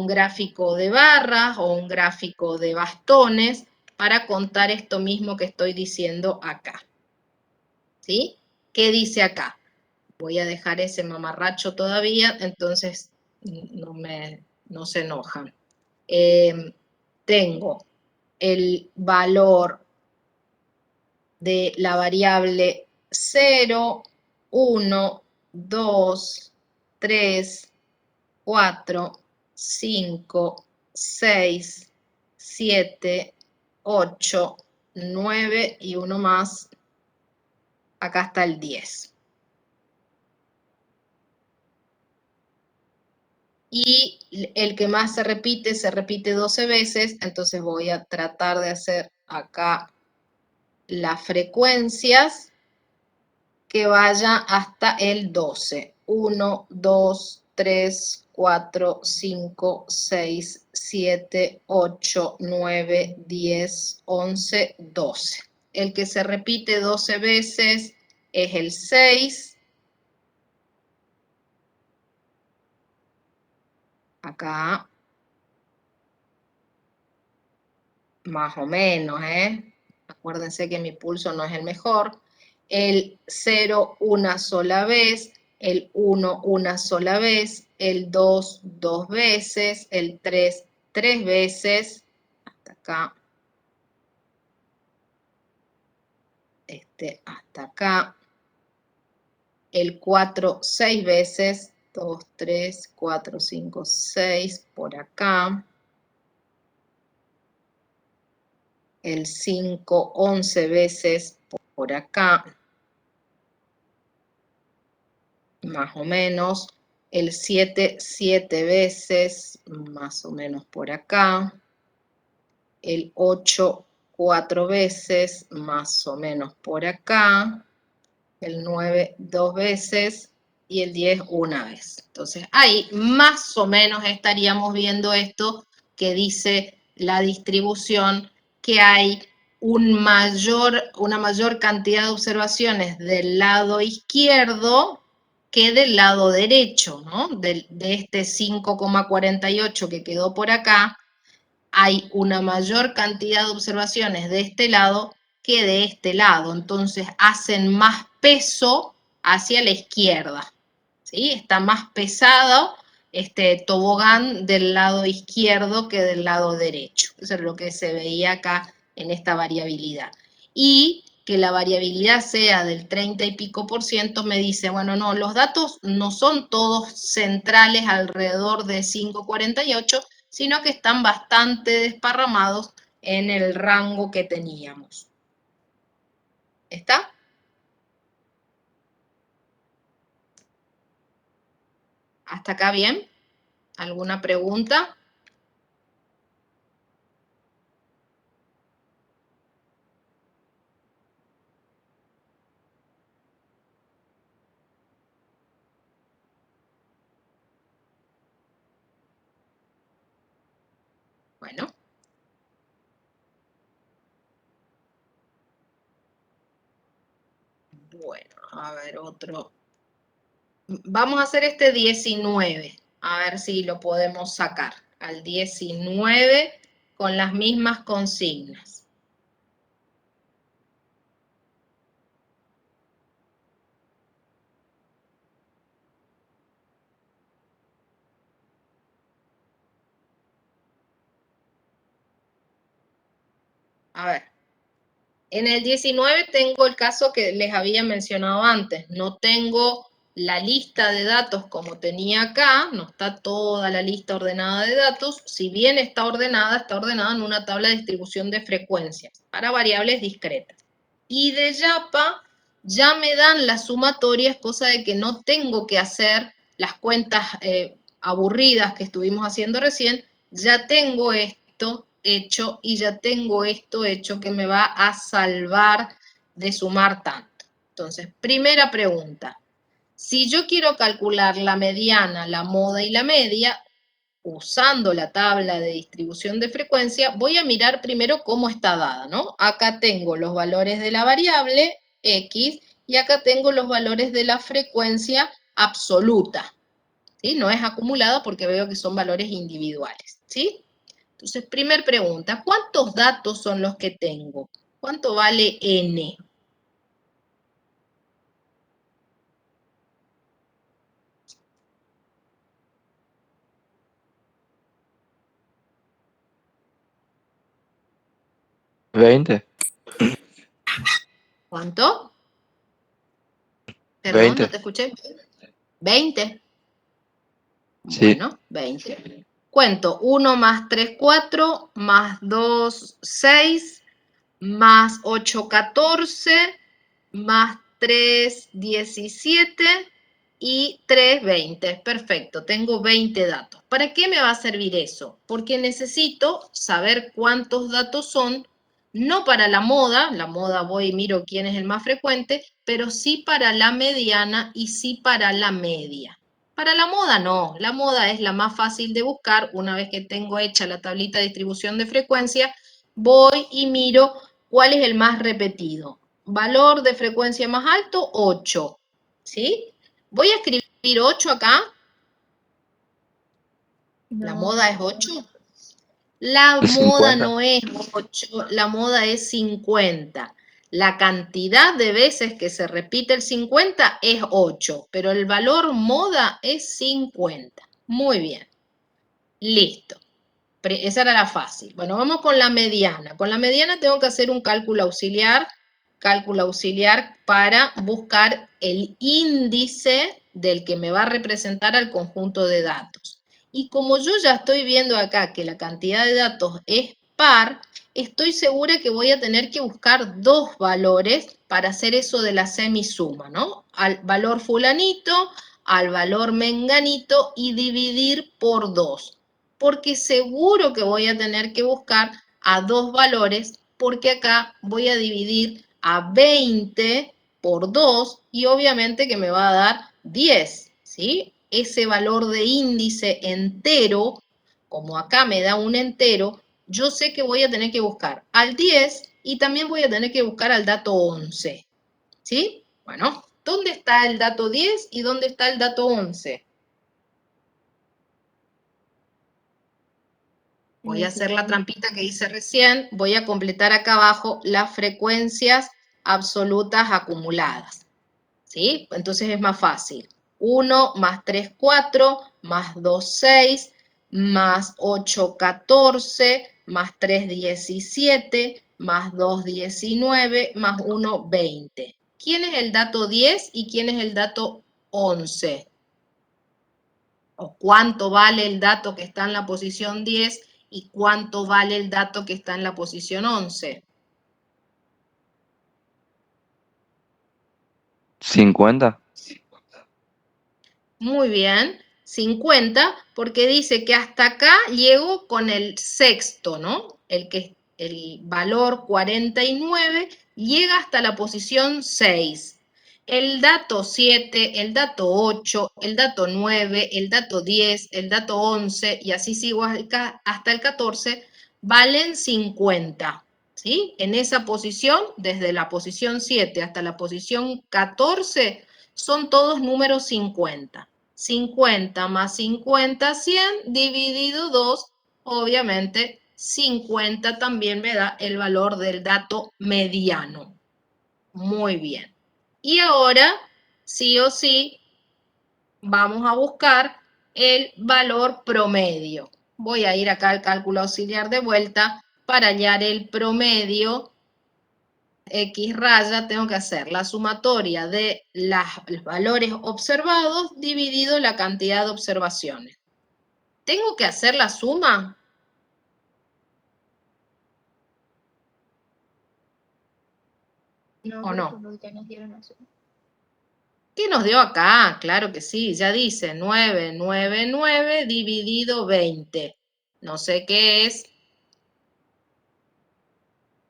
gráfico de barras o un gráfico de bastones para contar esto mismo que estoy diciendo acá. ¿Sí? ¿Qué dice acá? Voy a dejar ese mamarracho todavía, entonces no se enojan. Tengo el valor de la variable 0, 1, 2, 3, 4, 5, 6, 7, 8, 9 y uno más. Acá está el 10. Y el que más se repite 12 veces, entonces voy a tratar de hacer acá las frecuencias que vaya hasta el 12. 1, 2, 3, 4, 5, 6, 7, 8, 9, 10, 11, 12. El que se repite 12 veces es el 6. Acá, más o menos, ¿eh? Acuérdense que mi pulso no es el mejor. El 0 una sola vez, el 1 una sola vez, el 2 dos veces, el 3 tres veces, hasta acá. este hasta acá. El 4, 6 veces. 2, 3, 4, 5, 6 por acá. El 5, 11 veces por acá. Más o menos. El 7, 7 veces, más o menos por acá. El 8, 4 veces, más o menos por acá. El 9, 2 veces. Y el 10, una vez. Entonces, ahí más o menos estaríamos viendo esto que dice la distribución, que hay una mayor cantidad de observaciones del lado izquierdo que del lado derecho, ¿no? De este 5,48 que quedó por acá, hay una mayor cantidad de observaciones de este lado que de este lado. Entonces, hacen más peso hacia la izquierda, ¿sí? Está más pesado este tobogán del lado izquierdo que del lado derecho. Eso es lo que se veía acá en esta variabilidad. Y que la variabilidad sea del 30 y pico % me dice, bueno, no, los datos no son todos centrales alrededor de 5,48, sino que están bastante desparramados en el rango que teníamos. ¿Está? ¿Hasta acá bien? ¿Alguna pregunta? Bueno. Bueno, a ver otro. Vamos a hacer este 19. A ver si lo podemos sacar. Al 19 con las mismas consignas. A ver. En el 19 tengo el caso que les había mencionado antes. No tengo la lista de datos como tenía acá, no está toda la lista ordenada de datos. Si bien está ordenada en una tabla de distribución de frecuencias para variables discretas. Y de YAPA ya me dan las sumatorias, cosa de que no tengo que hacer las cuentas aburridas que estuvimos haciendo recién. Ya tengo esto hecho y ya tengo esto hecho que me va a salvar de sumar tanto. Entonces, primera pregunta. Si yo quiero calcular la mediana, la moda y la media, usando la tabla de distribución de frecuencia, voy a mirar primero cómo está dada, ¿no? Acá tengo los valores de la variable X y acá tengo los valores de la frecuencia absoluta, ¿sí? No es acumulada porque veo que son valores individuales, ¿sí? Entonces, primer pregunta, ¿cuántos datos son los que tengo? ¿Cuánto vale N? ¿20? ¿Cuánto? Perdón, 20. no te escuché. 20. Sí. Bueno, 20. Cuento 1 más 3, 4, más 2, 6, más 8, 14, más 3, 17 y 3, 20. Perfecto, tengo 20 datos. ¿Para qué me va a servir eso? Porque necesito saber cuántos datos son, no para la moda voy y miro quién es el más frecuente, pero sí para la mediana y sí para la media. Para la moda no, la moda es la más fácil de buscar. Una vez que tengo hecha la tablita de distribución de frecuencia, voy y miro cuál es el más repetido. Valor de frecuencia más alto, 8. ¿Sí? Voy a escribir 8 acá. ¿La moda es 8? La moda 50. no es 8, la moda es 50. La cantidad de veces que se repite el 50 es 8, pero el valor moda es 50. Muy bien. Listo. Esa era la fácil. Bueno, vamos con la mediana. Con la mediana tengo que hacer un cálculo auxiliar cálculo auxiliar para buscar el índice del que me va a representar al conjunto de datos. Y como yo ya estoy viendo acá que la cantidad de datos es par, estoy segura que voy a tener que buscar dos valores para hacer eso de la semisuma, ¿no? Al valor fulanito, al valor menganito y dividir por 2. Porque seguro que voy a tener que buscar a dos valores porque acá voy a dividir a 20 por 2 y obviamente que me va a dar 10, ¿sí? Ese valor de índice entero, como acá me da un entero, yo sé que voy a tener que buscar al 10 y también voy a tener que buscar al dato 11, ¿sí? Bueno, ¿dónde está el dato 10 y dónde está el dato 11? Voy a hacer la trampita que hice recién, voy a completar acá abajo las frecuencias absolutas acumuladas, ¿sí? Entonces es más fácil. 1 más 3, 4, más 2, 6, más 8, 14, más 3, 17, más 2, 19, más 1, 20. ¿Quién es el dato 10 y quién es el dato 11? ¿O cuánto vale el dato que está en la posición 10 y cuánto vale el dato que está en la posición 11? 50. Muy bien, 50, porque dice que hasta acá llego con el sexto, ¿no? El valor 49 llega hasta la posición 6. El dato 7, el dato 8, el dato 9, el dato 10, el dato 11, y así sigo hasta el 14, valen 50, ¿sí? En esa posición, desde la posición 7 hasta la posición 14, son todos números 50. 50 más 50, 100, dividido 2, obviamente 50 también me da el valor del dato mediano. Muy bien. Y ahora, sí o sí, vamos a buscar el valor promedio. Voy a ir acá al cálculo auxiliar de vuelta para hallar el promedio. X raya, tengo que hacer la sumatoria de los valores observados dividido la cantidad de observaciones. ¿Tengo que hacer la suma? No, ¿O pero no? por lo que ya nos dieron eso. ¿Qué nos dio acá? Claro que sí, ya dice 999 dividido 20. No sé qué es.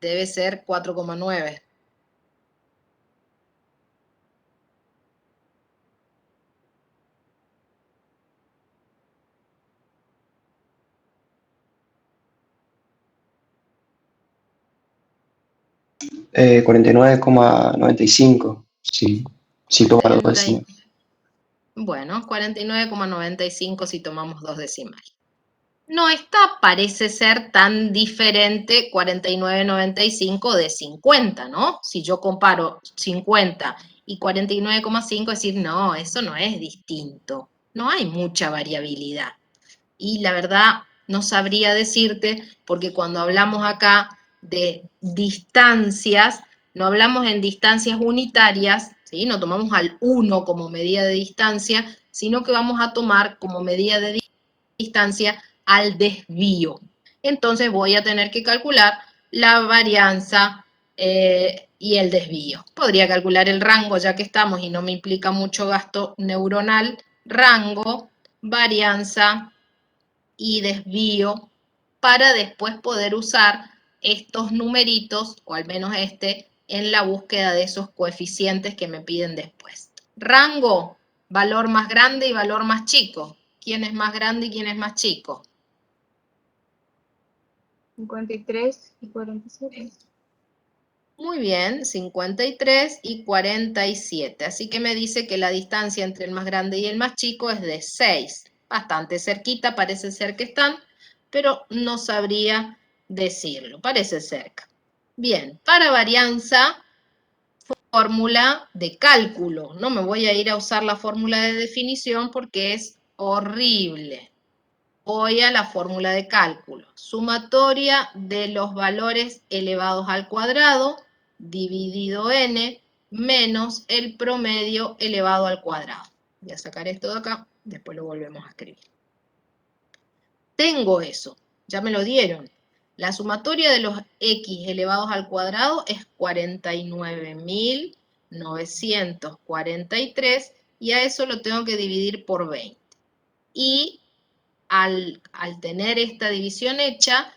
Debe ser 4,9. Eh, 49,95. Sí, sí toma los dos decimales. Bueno, 49,95 si tomamos dos decimales. No está, parece ser tan diferente 49,95 de 50, ¿no? Si yo comparo 50 y 49,5, es decir, no, eso no es distinto. No hay mucha variabilidad. Y la verdad, no sabría decirte, porque cuando hablamos acá de distancias, no hablamos en distancias unitarias, ¿sí? No tomamos al 1 como medida de distancia, sino que vamos a tomar como medida de distancia al desvío. Entonces voy a tener que calcular la varianza y el desvío. Podría calcular el rango ya que estamos y no me implica mucho gasto neuronal. Rango, varianza y desvío para después poder usar estos numeritos, o al menos este, en la búsqueda de esos coeficientes que me piden después. Rango, valor más grande y valor más chico. ¿Quién es más grande y quién es más chico? 53 y 47. Muy bien, 53 y 47. Así que me dice que la distancia entre el más grande y el más chico es de 6. Bastante cerquita, parece ser que están, pero no sabría decirlo, parece cerca. Bien, para varianza, fórmula de cálculo. No me voy a ir a usar la fórmula de definición porque es horrible. Voy a la fórmula de cálculo. Sumatoria de los valores elevados al cuadrado dividido n menos el promedio elevado al cuadrado. Voy a sacar esto de acá, después lo volvemos a escribir. Tengo eso, ya me lo dieron. La sumatoria de los x elevados al cuadrado es 49.943 y a eso lo tengo que dividir por 20. Y al tener esta división hecha,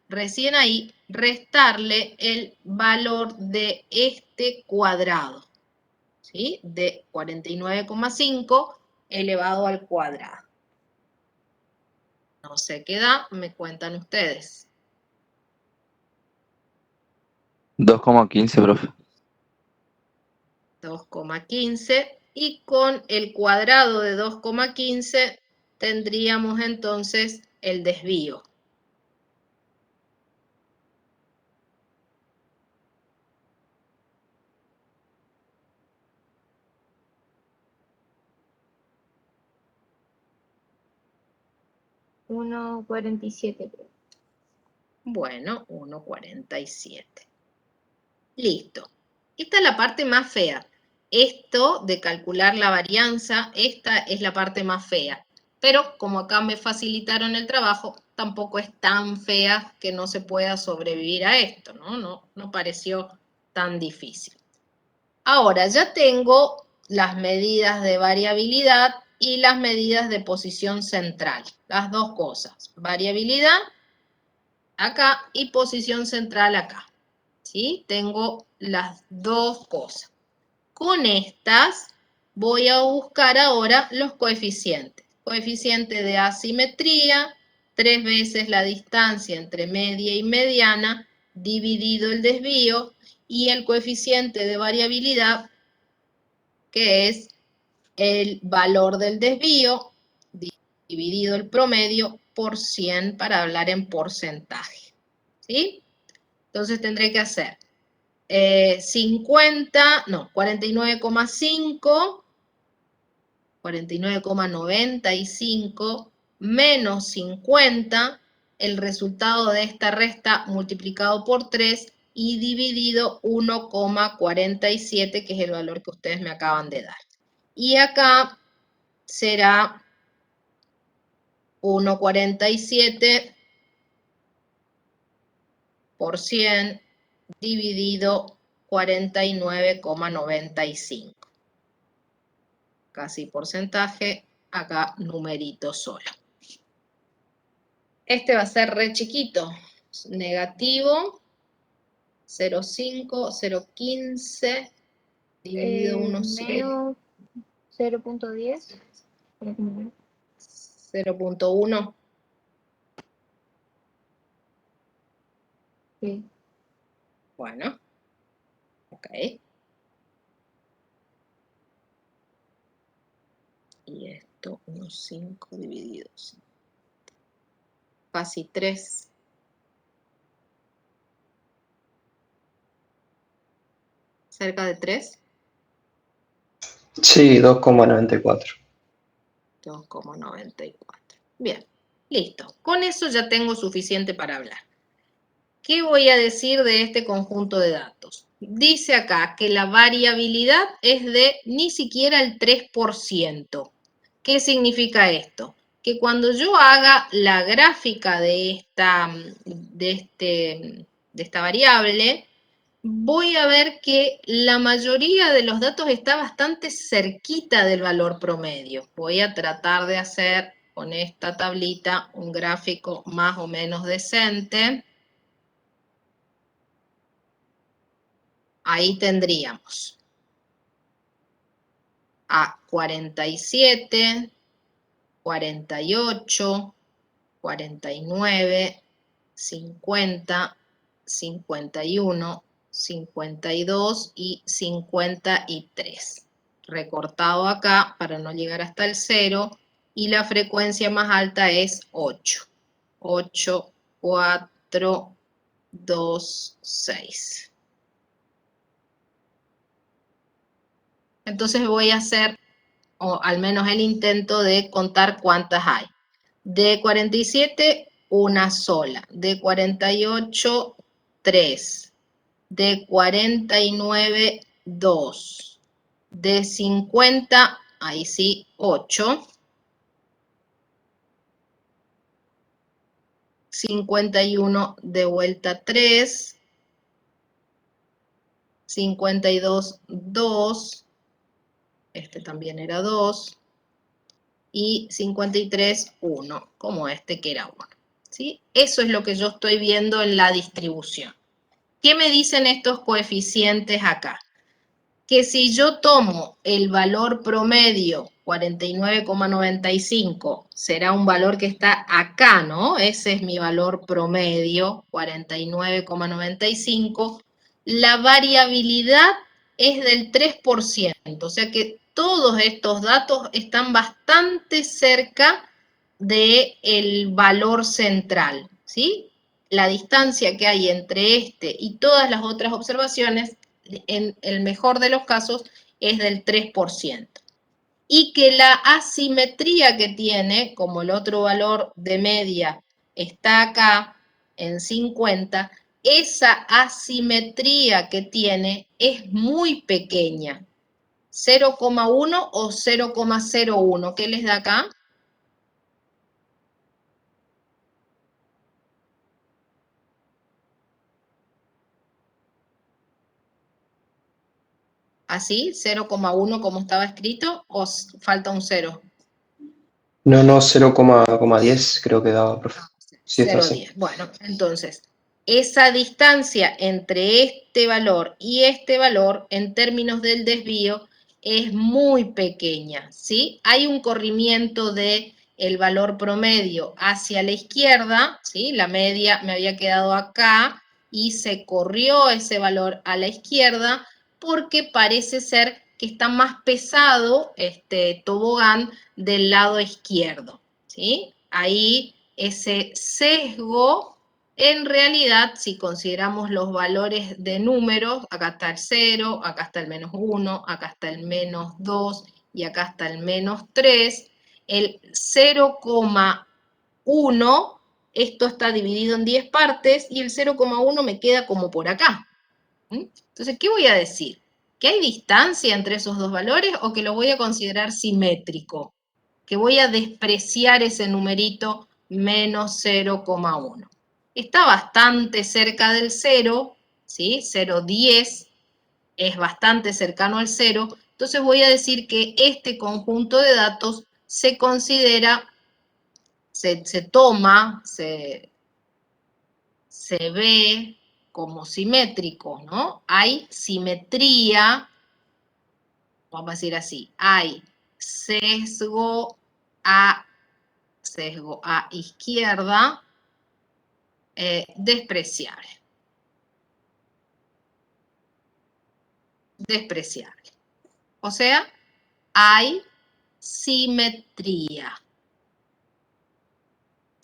recién ahí restarle el valor de este cuadrado, ¿sí? De 49,5 elevado al cuadrado. No sé qué da, me cuentan ustedes. 2,15, profe. 2,15 y con el cuadrado de 2,15 tendríamos entonces el desvío. $1.47. Bueno, 1,47. Listo. Esta es la parte más fea. Esto de calcular la varianza, esta es la parte más fea. Pero como acá me facilitaron el trabajo, tampoco es tan fea que no se pueda sobrevivir a esto, ¿no? No pareció tan difícil. Ahora ya tengo las medidas de variabilidad y las medidas de posición central. Las dos cosas. Variabilidad acá y posición central acá. ¿Sí? Tengo las dos cosas. Con estas voy a buscar ahora los coeficientes. Coeficiente de asimetría, 3 veces la distancia entre media y mediana, dividido el desvío, y el coeficiente de variabilidad, que es el valor del desvío, dividido el promedio por 100 para hablar en porcentaje. ¿Sí? Entonces tendré que hacer 49,5, 49,95 menos 50, el resultado de esta resta multiplicado por 3 y dividido 1,47, que es el valor que ustedes me acaban de dar. Y acá será 1,47 por 100 dividido 49,95. Casi porcentaje, acá numerito solo. Este va a ser re chiquito, negativo 0,5, 0,15 dividido 1,7. Menos 0.10. 0,1. Sí. Bueno, ok. Y esto, unos 5 divididos. Casi 3. ¿Cerca de 3? Sí, 2,94. 2,94. Bien, listo. Con eso ya tengo suficiente para hablar. ¿Qué voy a decir de este conjunto de datos? Dice acá que la variabilidad es de ni siquiera el 3%. ¿Qué significa esto? Que cuando yo haga la gráfica de esta variable, voy a ver que la mayoría de los datos está bastante cerquita del valor promedio. Voy a tratar de hacer con esta tablita un gráfico más o menos decente. Ahí tendríamos a 47, 48, 49, 50, 51, 52 y 53. Recortado acá para no llegar hasta el 0 y la frecuencia más alta es 8. 8, 4, 2, 6. Entonces voy a hacer, o al menos el intento de contar cuántas hay. De 47, una sola. De 48, 3. de 49,2. De 50, ahí sí, 8. 51 de vuelta 3. 52, 2. Este también era 2. Y 53, 1, como este que era 1. ¿Sí? Eso es lo que yo estoy viendo en la distribución. ¿Qué me dicen estos coeficientes acá? Que si yo tomo el valor promedio, 49,95, será un valor que está acá, ¿no? Ese es mi valor promedio, 49,95. La variabilidad es del 3%, o sea que todos estos datos están bastante cerca del valor central, ¿sí? La distancia que hay entre este y todas las otras observaciones, en el mejor de los casos, es del 3%. Y que la asimetría que tiene, como el otro valor de media está acá en 50, esa asimetría que tiene es muy pequeña. 0,1 o 0,01. ¿Qué les da acá? ¿Así? ¿0,1 como estaba escrito o falta un 0? No, 0,10 creo que daba, profe. Sí, está así. 0,10. Bueno, entonces, esa distancia entre este valor y este valor, en términos del desvío, es muy pequeña, ¿sí? Hay un corrimiento de el valor promedio hacia la izquierda, ¿sí? La media me había quedado acá y se corrió ese valor a la izquierda porque parece ser que está más pesado este tobogán del lado izquierdo, ¿sí? Ahí ese sesgo, en realidad, si consideramos los valores de números, acá está el 0, acá está el -1, acá está el -2 y acá está el -3, el 0,1, esto está dividido en 10 partes y el 0,1 me queda como por acá. Entonces, ¿qué voy a decir? ¿Que hay distancia entre esos dos valores o que lo voy a considerar simétrico? Que voy a despreciar ese numerito menos 0,1. Está bastante cerca del 0, ¿sí? 0,10 es bastante cercano al 0. Entonces voy a decir que este conjunto de datos se considera, se toma, se ve como simétrico, ¿no? Hay simetría, vamos a decir así, hay sesgo a izquierda, despreciable. Despreciable. O sea, hay simetría.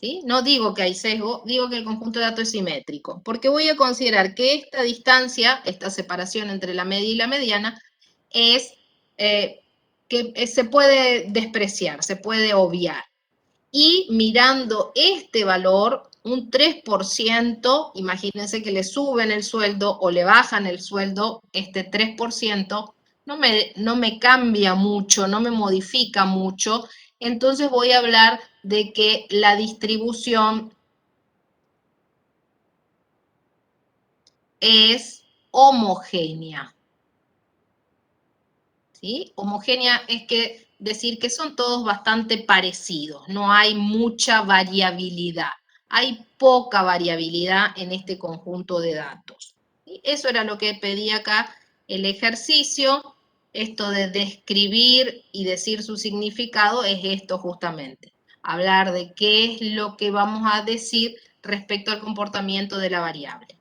¿Sí? No digo que hay sesgo, digo que el conjunto de datos es simétrico, porque voy a considerar que esta distancia, esta separación entre la media y la mediana, es que se puede despreciar, se puede obviar. Y mirando este valor, un 3%, imagínense que le suben el sueldo o le bajan el sueldo, este 3%, no me cambia mucho, no me modifica mucho, entonces voy a hablar de que la distribución es homogénea. ¿Sí? Homogénea es decir que son todos bastante parecidos, no hay mucha variabilidad, hay poca variabilidad en este conjunto de datos. ¿Sí? Eso era lo que pedía acá el ejercicio, esto de describir y decir su significado es esto justamente, hablar de qué es lo que vamos a decir respecto al comportamiento de la variable.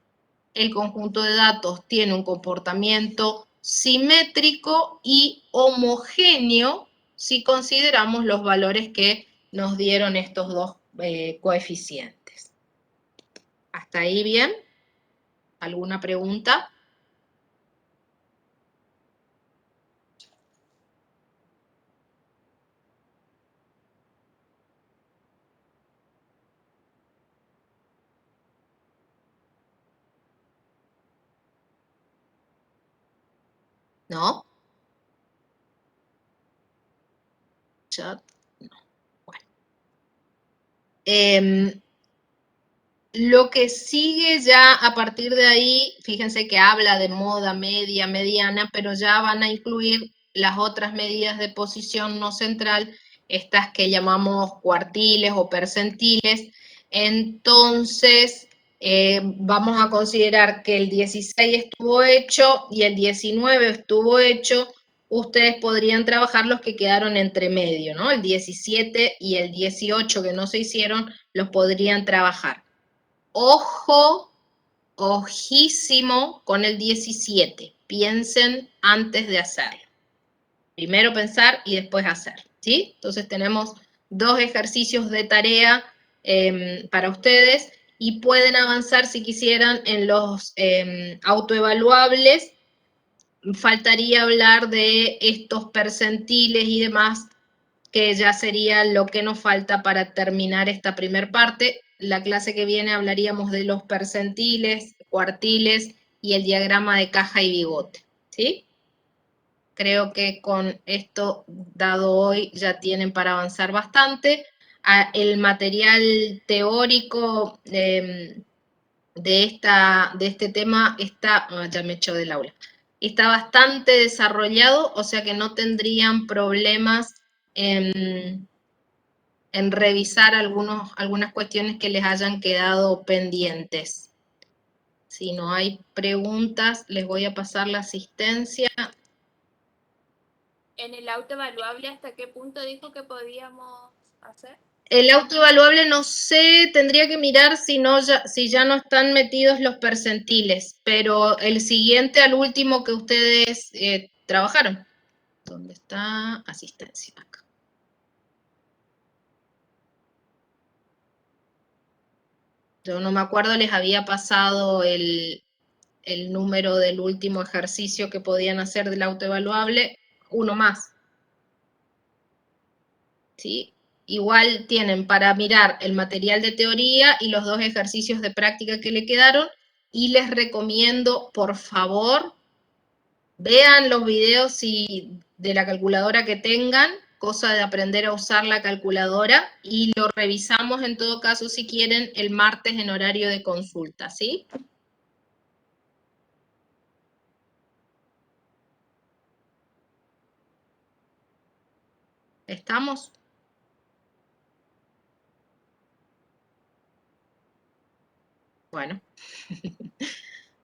El conjunto de datos tiene un comportamiento simétrico y homogéneo si consideramos los valores que nos dieron estos dos coeficientes. ¿Hasta ahí bien? ¿Alguna pregunta? ¿No? Chat, no. Bueno. Lo que sigue ya a partir de ahí, fíjense que habla de moda media, mediana, pero ya van a incluir las otras medidas de posición no central, estas que llamamos cuartiles o percentiles. Entonces, vamos a considerar que el 16 estuvo hecho y el 19 estuvo hecho. Ustedes podrían trabajar los que quedaron entre medio, ¿no? El 17 y el 18 que no se hicieron, los podrían trabajar. Ojo, ojísimo con el 17. Piensen antes de hacerlo. Primero pensar y después hacer, ¿sí? Entonces tenemos 2 ejercicios de tarea para ustedes y pueden avanzar si quisieran en los autoevaluables. Faltaría hablar de estos percentiles y demás, que ya sería lo que nos falta para terminar esta primer parte. La clase que viene hablaríamos de los percentiles, cuartiles y el diagrama de caja y bigote, ¿sí? Creo que con esto dado hoy ya tienen para avanzar bastante. El material teórico de este tema está, ya me echó del aula, está bastante desarrollado, o sea que no tendrían problemas en revisar algunas cuestiones que les hayan quedado pendientes. Si no hay preguntas, les voy a pasar la asistencia. En el autoevaluable, ¿hasta qué punto dijo que podíamos hacer? El autoevaluable no sé, tendría que mirar si ya no están metidos los percentiles, pero el siguiente al último que ustedes trabajaron. ¿Dónde está? Asistencia, acá. Yo no me acuerdo, les había pasado el número del último ejercicio que podían hacer del autoevaluable, uno más. ¿Sí? Igual tienen para mirar el material de teoría y los 2 ejercicios de práctica que le quedaron, y les recomiendo, por favor, vean los videos de la calculadora que tengan, cosa de aprender a usar la calculadora, y lo revisamos en todo caso si quieren el martes en horario de consulta, ¿sí? ¿Estamos? Bueno.